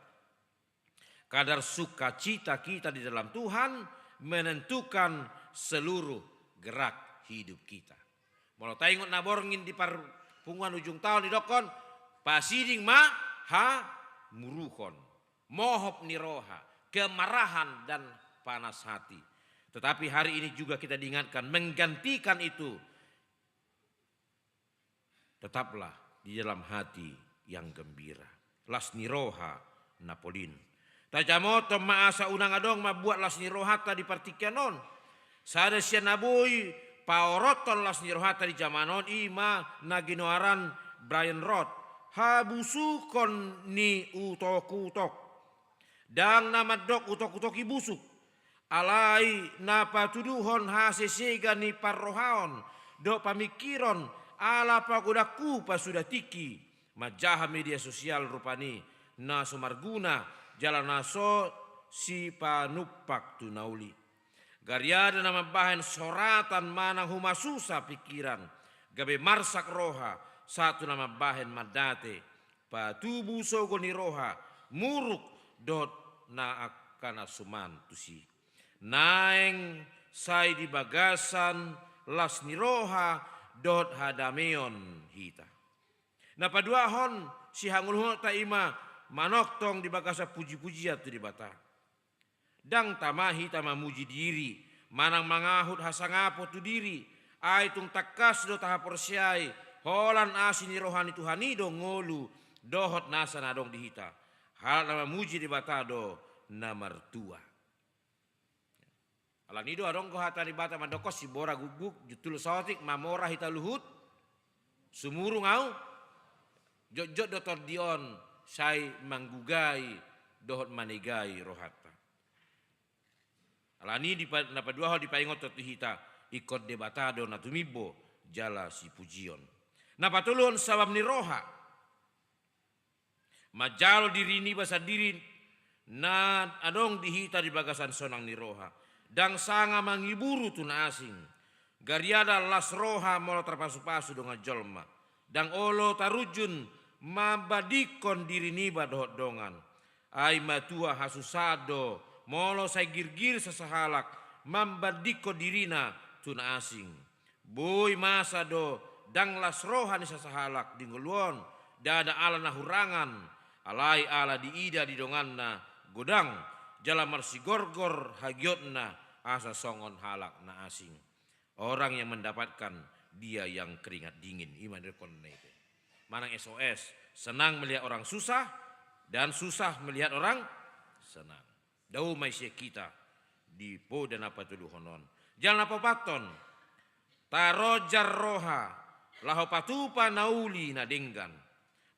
Kadar sukacita kita di dalam Tuhan menentukan seluruh gerak hidup kita. Mau taingot naborngin di parpungan ujung tahun di dokon, pasiding ha muruhon, mohop niroha, kemarahan dan panas hati. Tetapi hari ini juga kita diingatkan menggantikan itu. Tetaplah di dalam hati yang gembira. Las niroha Napolin. Tajamoto maasa unang adong mabuat las nirohata di partikanon. Sada siya nabuy paoroton las nirohata di jamanon ima naginoaran Brian Roth. Habusukon ni utok-utok. Dang namadok utok-utok ibusuk. Alai napatuduhon hasesega ni parrohaon. Do pamikiron ala pagodaku pasudah tiki. Majaha media sosial rupani. Na sumarguna jalan naso si panupak tu nauli. Garyada nama bahan soratan manang humasusa pikiran. Gabe marsak roha. Satu nama bahan madate. Patubu sogoni roha. Muruk dot na akana suman tusi. Naeng sai di bagasan las niroha dot hadameon hita. Na paduahon si hangulhon taima manoktong di bagasa puji-pujian tu di bata. Dang tamahi tamamuji diri, manang mangahut hasangapo tu diri, ai tung takas do tahaporsiai, holan asini rohani Tuhanido ngolu, dohot nasa nadong dihita. Hal nama muji di bata do namartua. Alanido adong ko hata di bata mandokos si bora guguk, jutul sotik mamora hita luhut, sumurung au, jot-jot dotor dion, sai manggugai dohot manegai rohata. Alani di napadua di paingot tu hita ikut debatado na tumibo jala si pujion. Napatulun sabab ni roha. Majalo diri ni basa diri na adong dihita di bagasan sonang ni roha. Dang sanga mangiburu tu na asing. Garyada las roha molo terpasu-pasu dengan jolma. Dang olo tarujun mabadikon diri niba dohot dongan. Ai matua hasusado molo say girgir sasahalak mambadiko dirina tuna asing. Boy masa do dang las roha ni sasahalak dinguluon dada ala nahurangan alai ala diida di donganna godang jala marsi gorgor hagiotna asa songon halak na asing. Orang yang mendapatkan dia yang keringat dingin iman itu. Manang SOS senang melihat orang susah dan susah melihat orang senang. Dau maisya kita di po dan apa tuduh honon. Jangan apa paton. Tarojar roha laho patupa nauli na denggan.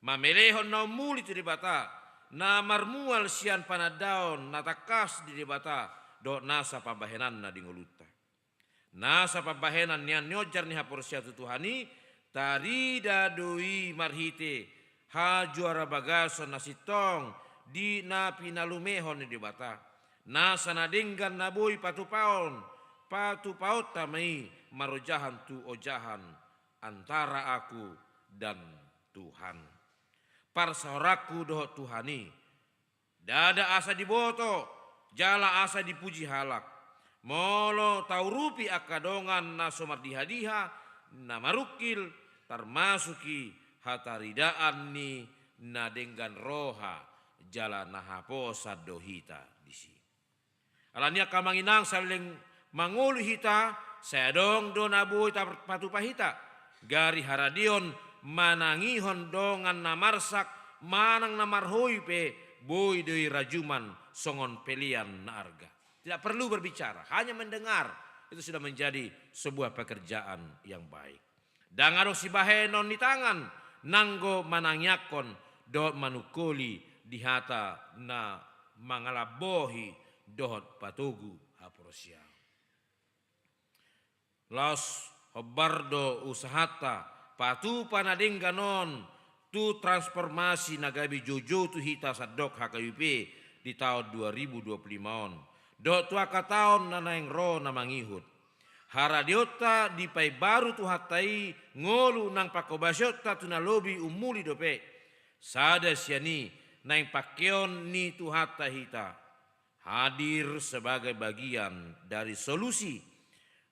Mamelehon na muli tu dibata. Na marmual sian panadaon na takas di dibata. Do nasa pambahenan na dingoluta. Nasa pambahenan nian nyojar ni haporsia tutuhani. Tarida doi marhite. Ha juara bagason nasitong. Di na pinalumehon ni dibata. Nasa nadenggan na boy patupaon. Patupaot tamai marojahan tu ojahan. Antara aku dan Tuhan. Parsahoraku doh Tuhani. Dada asa diboto. Jala asa dipuji halak. Molo taurupi akadongan na somar dihadiha. Na marukil termasuki hataridaan ni na denggan roha. Jala nahaposa dohita disi. Alania kamanginang saling mangulu hita. Saya dong do nabuhi patupahita. Gari haradion manangihon dongan namarsak. Manang namarhoi pe boy doi rajuman songon pelian na arga. Tidak perlu berbicara, hanya mendengar. Itu sudah menjadi sebuah pekerjaan yang baik. Dan ado si bahenon di tangan. Nanggo manangyakon do manukuli dihata na mangalabohi dohot patugu haprosia. Los hobardo usahata patu panadengganon tu transformasi nagabi jojo tu hita sadok HKUP di tahun 2025 on. Dot tuaka taon na naeng ro na mangihut. Haradiota di pai baru tu hatai ngolu nang pakobasyota tunalobi umuli dope. Sada siani naeng pakeon ni tu hata hita. Hadir sebagai bagian dari solusi,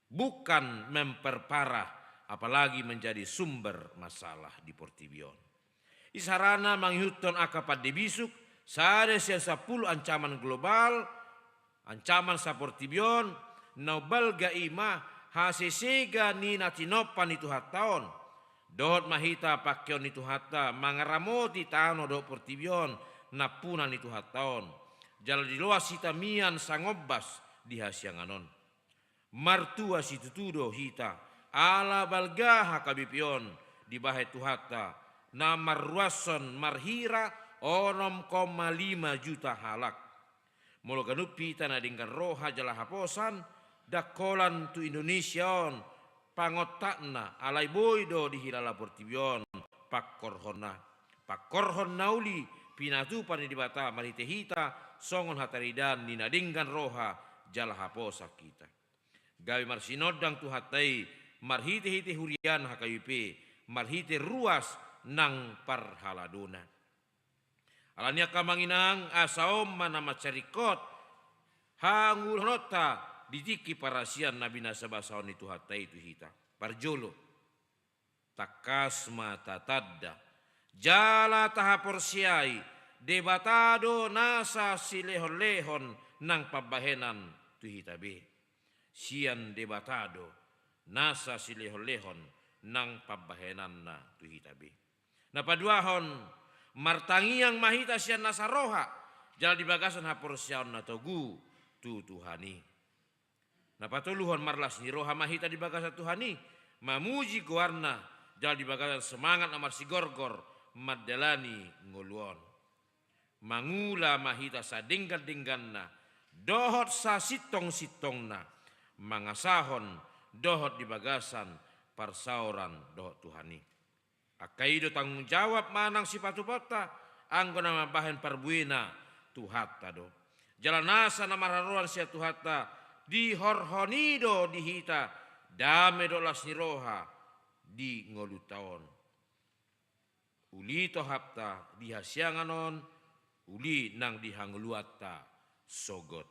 bukan memperparah apalagi menjadi sumber masalah di Portibion. Isarana manghiuton akapat debisuk sada sian 10 ancaman global, ancaman sa Portibion, nobal gaima hasesega ni natinopan itu hataon. Dohot mahita pakion itu hatta mangaramoti tano do Portibion napunan itu hataon. Jala di loa sitamian sangobas di hasianganon. Martua situtudo hita ala balgaha kabipion di bahe tuhata na marwason marhira 6,5 juta halak. Molo ganupi tanah dingkan roha jala haposan dakolan tu Indonesiaon pangotakna alai boydo di hilala Portibion pakkorhon nauli pinatu pani di bata marite hita songon hataridan nina dingkan roha jala haposa kita. Gawe marsinodang tu hatai marhite hite hurian hakayupe marhite ruas nang parhaladona. Alania kamanginang asaom mana macarikot hangul nota ditiki parasian nabi nasabasaon itu hatai itu hita. Parjolo takas mata tadda jala tahaporsiai debatado nasa silehon-lehon nang pabahenan tu hitabe. Sian debatado nasa silehon-lehon nang pabahenan na tu hitabe. Na paduahon martangiang mahita sian nasaroha jala dibagasan haporsiaon na togu tu Tuhani. Na patuluhon marlas ni roha mahita dibagasan Tuhani mamuji goarna jala dibagasan semangat na marsigorgor madalani ngoluon. Mangula mahita sa dinggan-dingganna dohot sa sitong-sitongna mangasahon dohot di bagasan parsauran dohot Tuhani. Akaido tanggung jawab manang sipatu pota anggo nama bahan parbuena tuhata do. Jalanasa na mararuan sia tuhata di horhonido dihita dame do lasniroha di ngolutaon. Ulito hapta di hasianganon uli nang dihangluata sogot.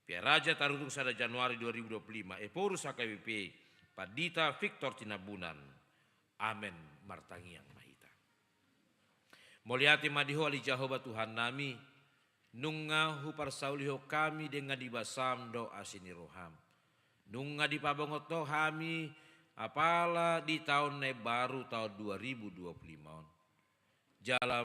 Piaraja tarutung sada Januari 2025 eporus HKBP Padita Victor Tinabunan. Amen martangiang mahita. Moliati madiho ali Jehovah Tuhan nami nunga hu parsauliho kami dengan dibasam do asini roham. Nunga dipabongoto kami apala di tahun baru tahun 2025. Jalan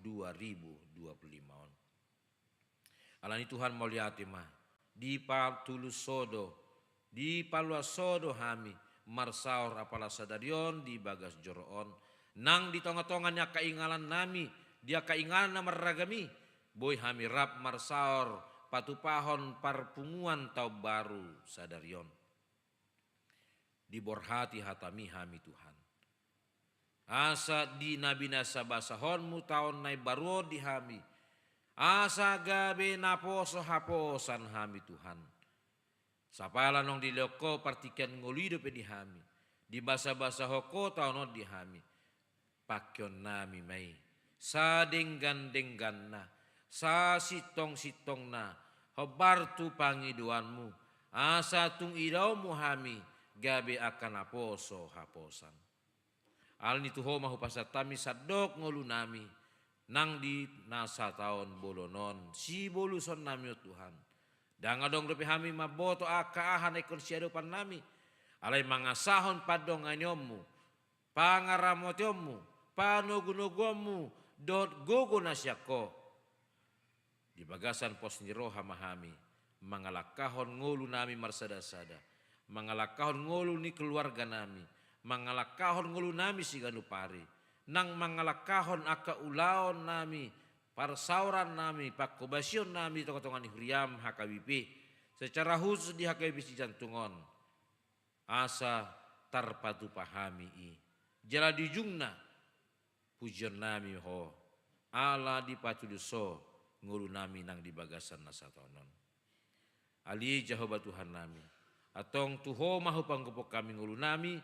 2025. Alani Tuhan moliati mah di patulus sodo di paluas sodo hami marsaor apala sadarion di bagas joroon nang di tonga-tongannya kaingalan nami dia kaingalan na marragami boy hami rap marsaor patupahon parpunguan tau baru sadarion diborhati hatami hami Tuhan. Asa di nabi nasa basahonmu tahun nai baru di hami. Asa gabe naposo haposan hami Tuhan. Sapala nong di loko partikan ngolido pe di hami. Di basa-basa hoko tahun di hami. Pakyon nami mai. Sa denggan-denggan na. Sa sitong-sitong na. Hobartu pangiduanmu. Asa tung idaumu hami. Gabe akan aposo haposan. Alni tuho mahu pasatami sadok ngolu nami nang di nasa tahun bolonon si boluson nami o Tuhan. Dangadong lepi hami maboto akaahan ekon siadopan nami alai mangasahon padong anyommu pangaramotiommu panugunugomu dot gogo nasyako di bagasan pos niroha mahami mangalakahon ngolu nami marsada-sada mangalakahon ngolu ni keluarga nami mangalakahon ngulu nami si ganupari nang mangalakahon aka ulaon nami parsauran nami, pakobasion nami tokotongan huriam HKBP, secara khusus di HKBP si jantungon, asa tarpatu pahami i, jala dijungna, pujian nami ho, ala di patuduso, ngulu nami nang di bagasan nasatonon. Ali Jehovah Tuhan nami, atong tuho mahu panggupok kami ngulu nami,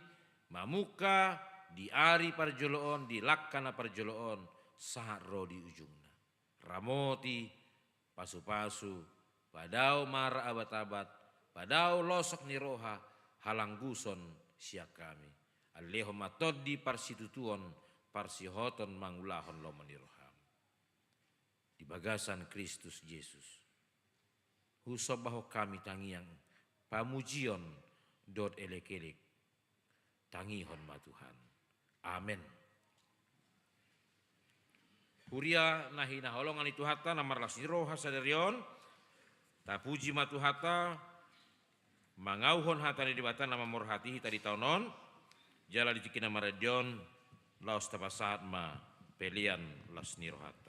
mamuka di ari parjoloon, di lakkana parjoloon, saat roh di ujungna. Ramoti, pasu-pasu, padau mara abat-abat, padau losok niroha, halangguson siak kami. Aleho matod di parsitutuon, parsihoton mangulahon lo meniroham. Di bagasan Kristus Yesus. Husobaho kami tangiang pamujion dot elekelek tangihon ma Tuhan. Amin. Huria nahina holongan itu hata namar lasiro hasaderion tapuji ma Tuhata mangauhon hata di batan nama morhati tadi taunon jala di cikina maradion laos tapasahat ma pelian lasniro hata.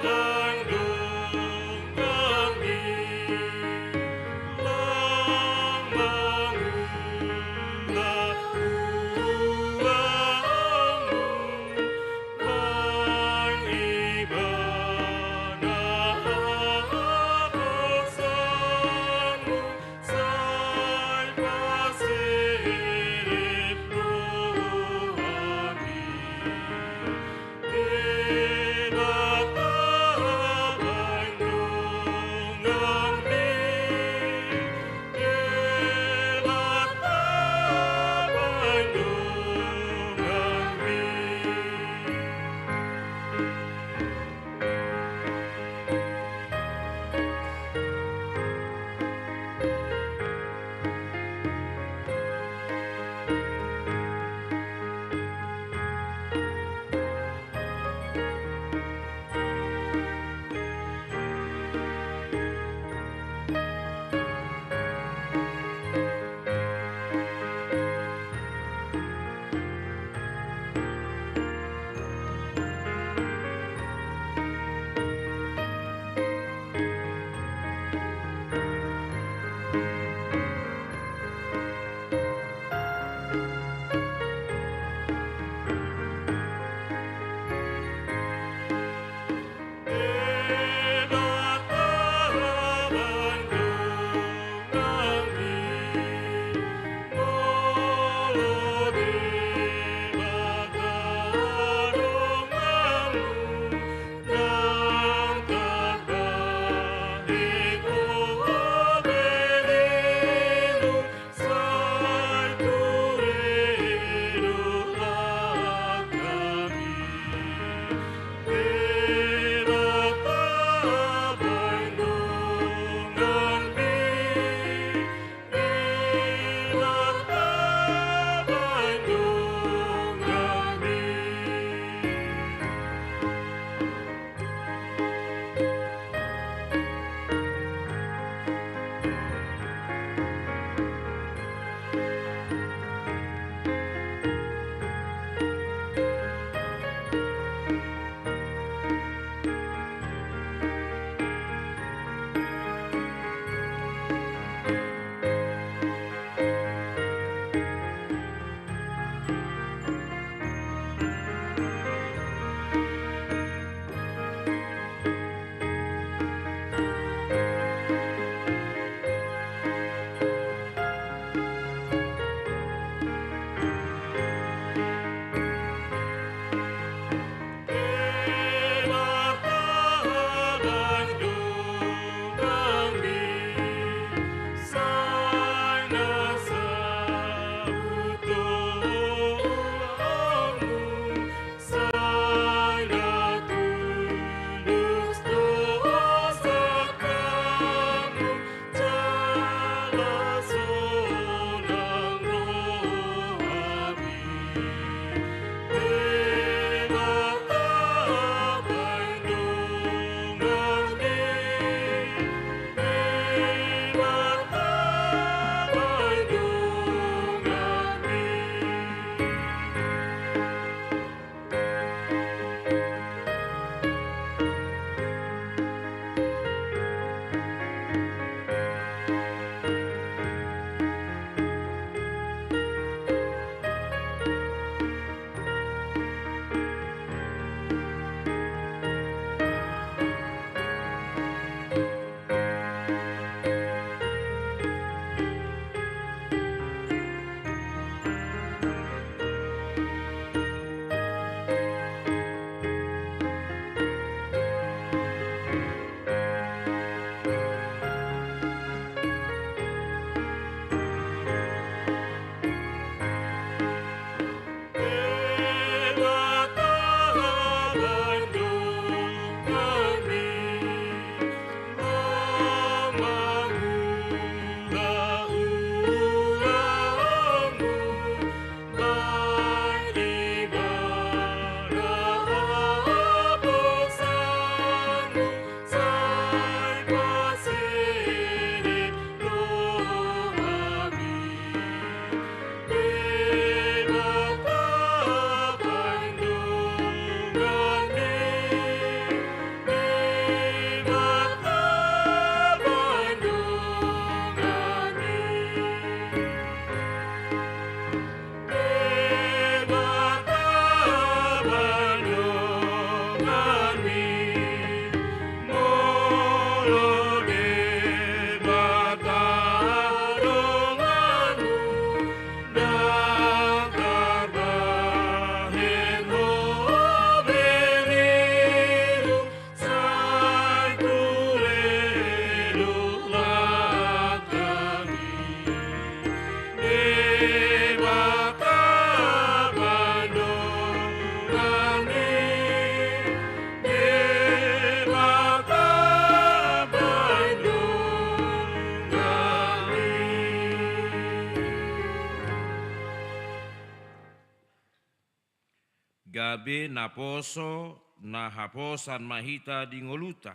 Bandung kami, lambang gabe naposo na haposan mahita di ngoluta,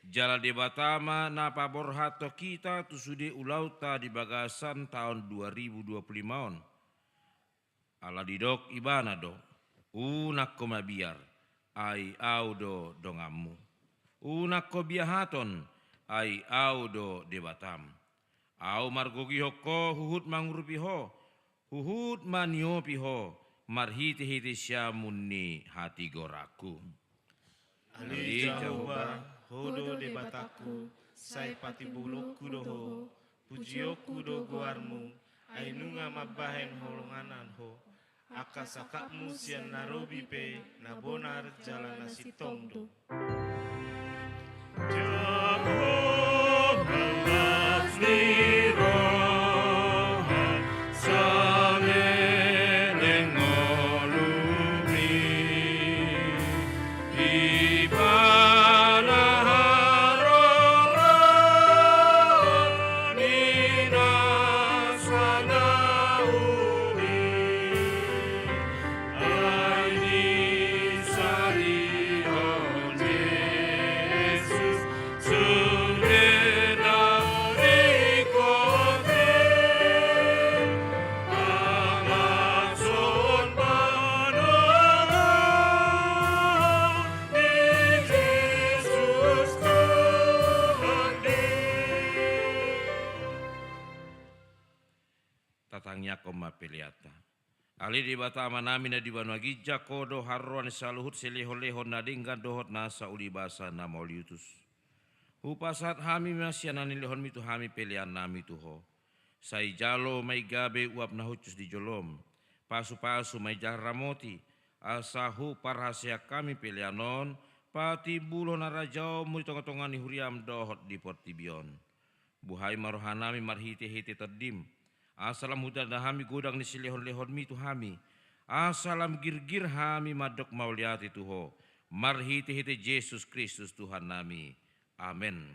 jala debatama na paborhato kita tu sude ulauta di bagasan tahun 2025 ala didok ibana do, unak ko mabiar, ai audo dongamu, unak ko biahaton, ai audo debatam, au margogi hoko huhut mangurupiho, huhut maniopiho, marhiti-hiti syamunni hati goraku. Ali Jehovah, hodo de bataku, sai pati bulokku doho, pujioku do goarmu, ainunga mabahen holonganan ho, akasakakmu sian narobi pe, nabonar jalan nasitong do. Jehovah loves me, Rohan, sameleng olumi, ibana haroran, nina sana uni, aini salihon Jesus, sumena rikote, amason panongan, di Jesus Tuhan di. Tatangnya koma peliata. Ali di batama nami na di banua gija kodo harruan saluhut seleho-leho nadingga dohot nasa uli basa na mauliutus. Upasat hami masyanani lehon mitu hami pelian nami tuho. Sai jalo mai gabe uap nahucus di jolom. Pasu-pasu mai jarramoti. Asahu parhasia kami pelianon. Pati bulo narajau muri tonga-tongani huriam dohot di portibion. Buhai marohanami marhiti-hiti terdim. Asalam hudada hami godang ni silehon-lehon mitu hami. Asalam girgir hami madok mauliati tuho. Marhiti-hiti Yesus Kristus Tuhan nami. Amin.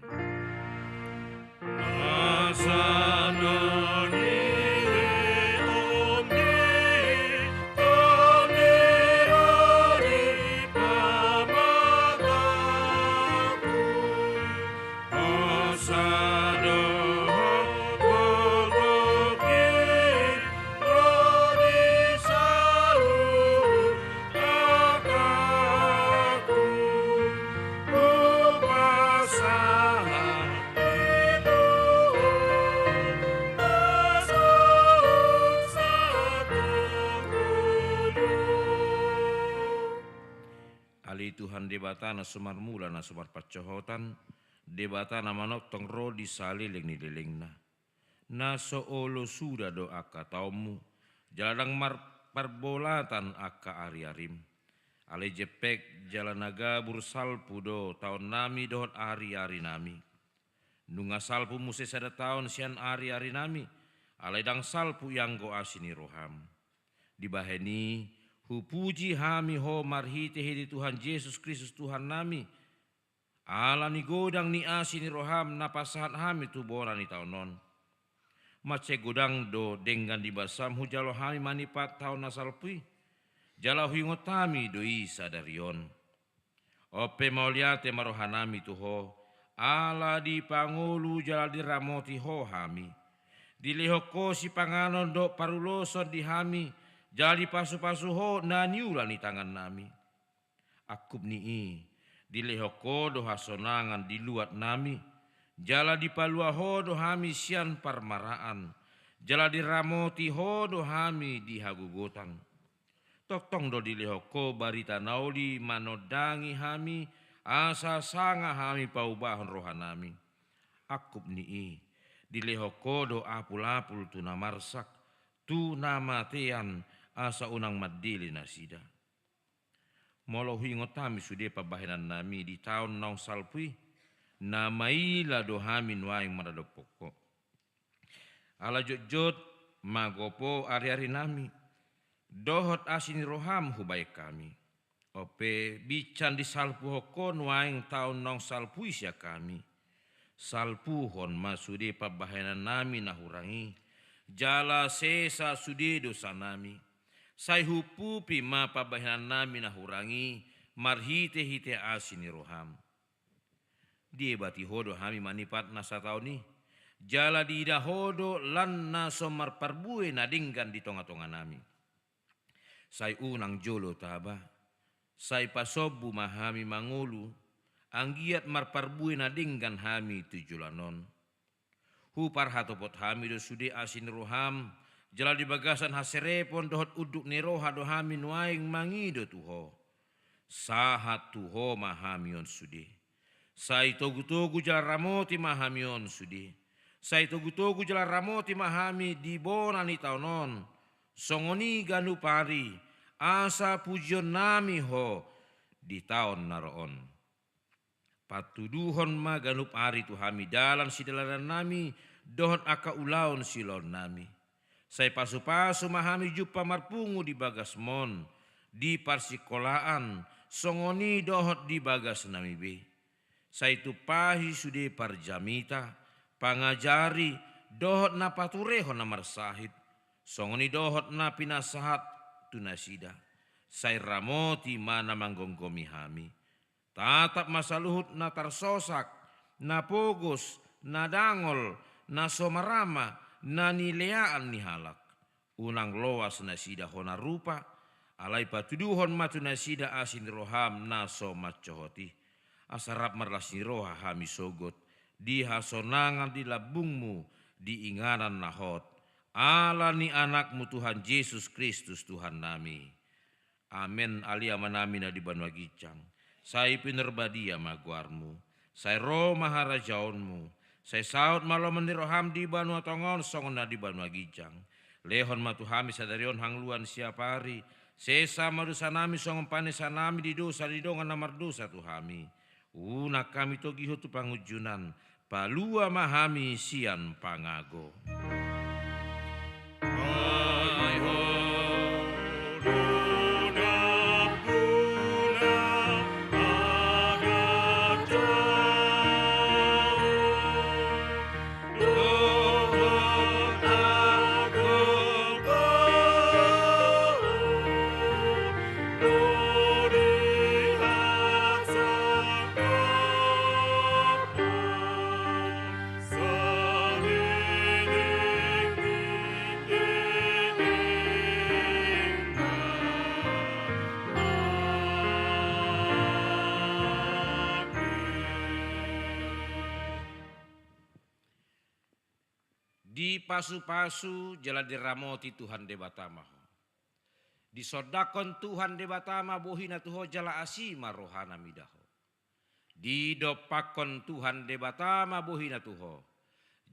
Ali Tuhan debata na sumar mula na sumar pacohotan, debata na manok tong ro di saliling ni liling na. Na soolo sudah do aka taumu, jalang mar parbolatan aka ari-arim. Ali jepek jalan naga bursalpu do tahun nami dohot ari-ari nami. Nunga salpu muse sada tahun sian ari-ari nami, alai dang salpu yang go asini roham. Dibaheni hupuji hami ho marhiti-hiti Tuhan Yesus Kristus Tuhan nami. Ala ni godang ni asini roham napasahat hami tu bona ni taunon. Mace godang do dengan dibasam hujalo hami manipat tahun nasalpui. Jala huingotami do isa darion. Ope mauliate marohanami tuho. Ala di pangulu jala diramoti ho hami. Dilihoko si panganon do paruloson di hami. Jadi pasu-pasu ho naniula ni tangan nami. Akub ni dilihoko do hasonangan di luat nami. Jala di palua ho do hami sian parmaraan. Jala diramoti ho do hami di hagugotan. Toktong do dilihoko barita nauli manodangi hami. Asa sanga hami paubahon rohanami. Akub ni dilihoko do apul-apul tu namarsak. Tu namatean asa unang madili nasida. Molo huingotami sude pabahinan nami di tahun naung salpui. Namaila do hami nuaing maradopoko. Ala jot-jot magopo ari-ari nami. Dohot asini roham hubai kami. Ope bican di salpu hoko nuaing tahun naung salpui sia kami. Salpuhon masude pabahinan nami nahurangi. Jala sesa sude dosa nami. Sai hupu pima pabahinan nami nahurangi marhite hite asini roham. Dia bati hodo hami manipat nasa tauni. Jala di ida hodo lan naso marparbue nadingkan di tonga-tonga nami. Sai unang jolo taba. Sai pasobu mahami mangulu. Anggiat marparbue nadingkan hami tujulanon. Hupar hatopot hami do sude asin roham. Jala di bagasan haserepon dohot uduk neroha dohami nuaing mangido tuho. Sahat tuho mahamion sude. Sai togu-togu jala ramoti mahamion sude. Sai togu-togu jala ramoti mahami di bonani taunon. Songoni ganu pari. Asa pujion nami ho di tahun naroon. Patuduhon ma ganu pari tuhami dalam sidalaran nami. Dohon aka ulaun silon nami. Sai pasu-pasu mahami jupa marpungu di bagas mon. Di parsikolaan. Songoni dohot di bagas nami be. Sai tupahi sude parjamita. Pangajari dohot na paturehon na marsahid. Songoni dohot na pinasahat tunasida. Sai ramoti mana manggonggomi hami. Tatap masaluhut na tarsosak. Na pogos. Na dangol. Na somarama. Na nileaan ni halak. Unang loas na sida hona rupa. Alai patuduhon matu na sida asin roham na somacohoti. Asarap marlasni roha hami sogot. Di hasonangan di labungmu. Di inganan nahot. Ala ni anakmu Tuhan Yesus Kristus Tuhan nami. Amen alia manami na di banwa gicang. Sai pinerbadia maguarmu. Sai roh maharajaonmu. Sai saut malo meniroham di banua tongon songon na di banua gijang. Lehon matuhami sadarion hangluan siapari. Sesa madusa nami songon panesa nami di dosa di dongan namar dosa tuhami. Unak kami togi hutu pangujunan. Palua mahami sian pangago. Di pasu-pasu jala diramoti Tuhan debatama. Di sodakon Tuhan debatama bohina tuho jala asima rohana midaho. Di dopakon Tuhan debatama bohina tuho.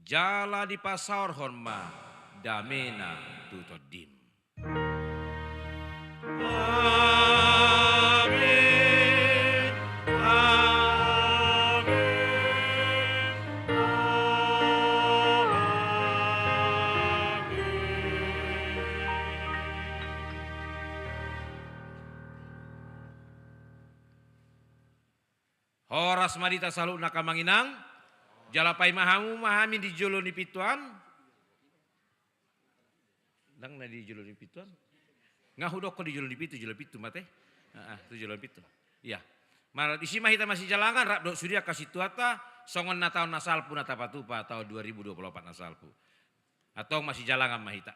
Jala di pasar honma damena tutodim. Horas marita salu nakamanginang. Jalapai mahamu mahami di jolo ni pituan. Dang na di jolo ni pituan. Ngahudok ko di jolo ni pitu mate. Tu jolo pitu. Iya. Marat isi mahita masih jalangan rak dok sudia kasih tuata songon na tahun nasalpu na tapatupa tahun 2024 nasalpu. Atau masih jalangan mahita.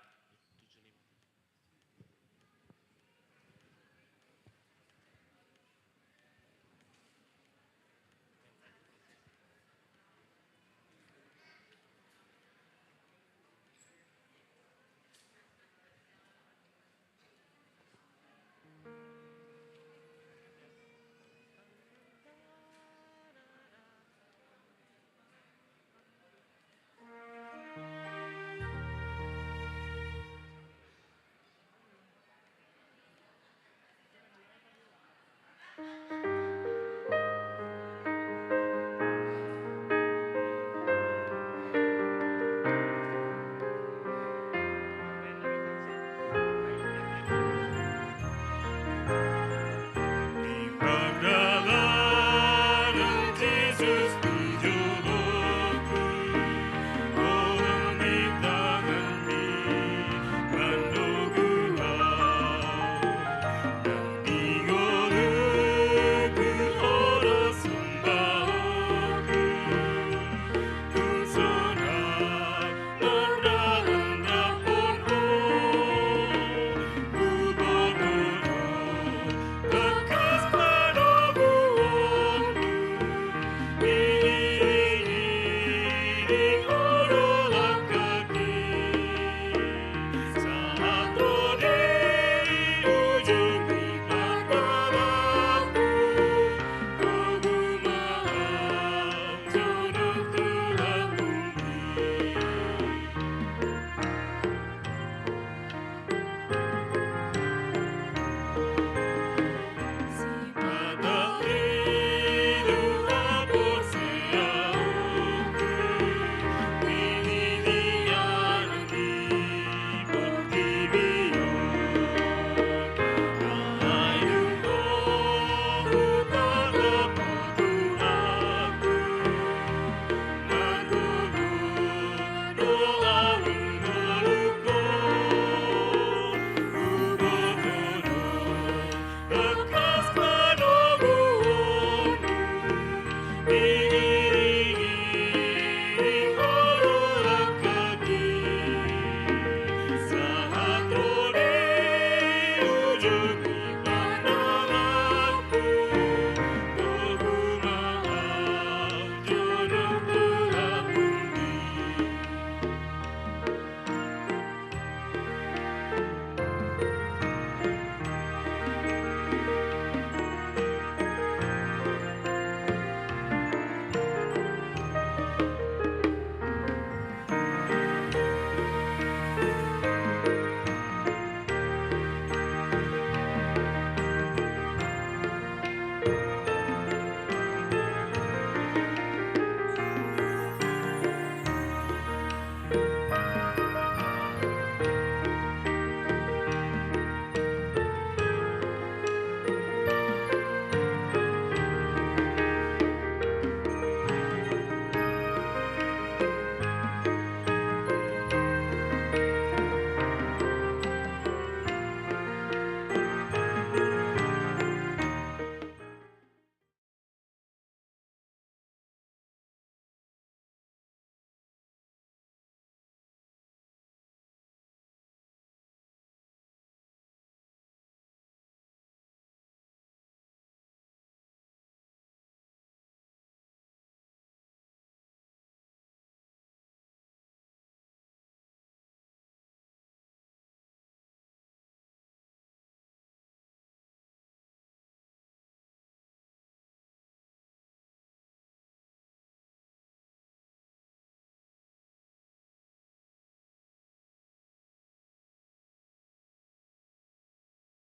wujud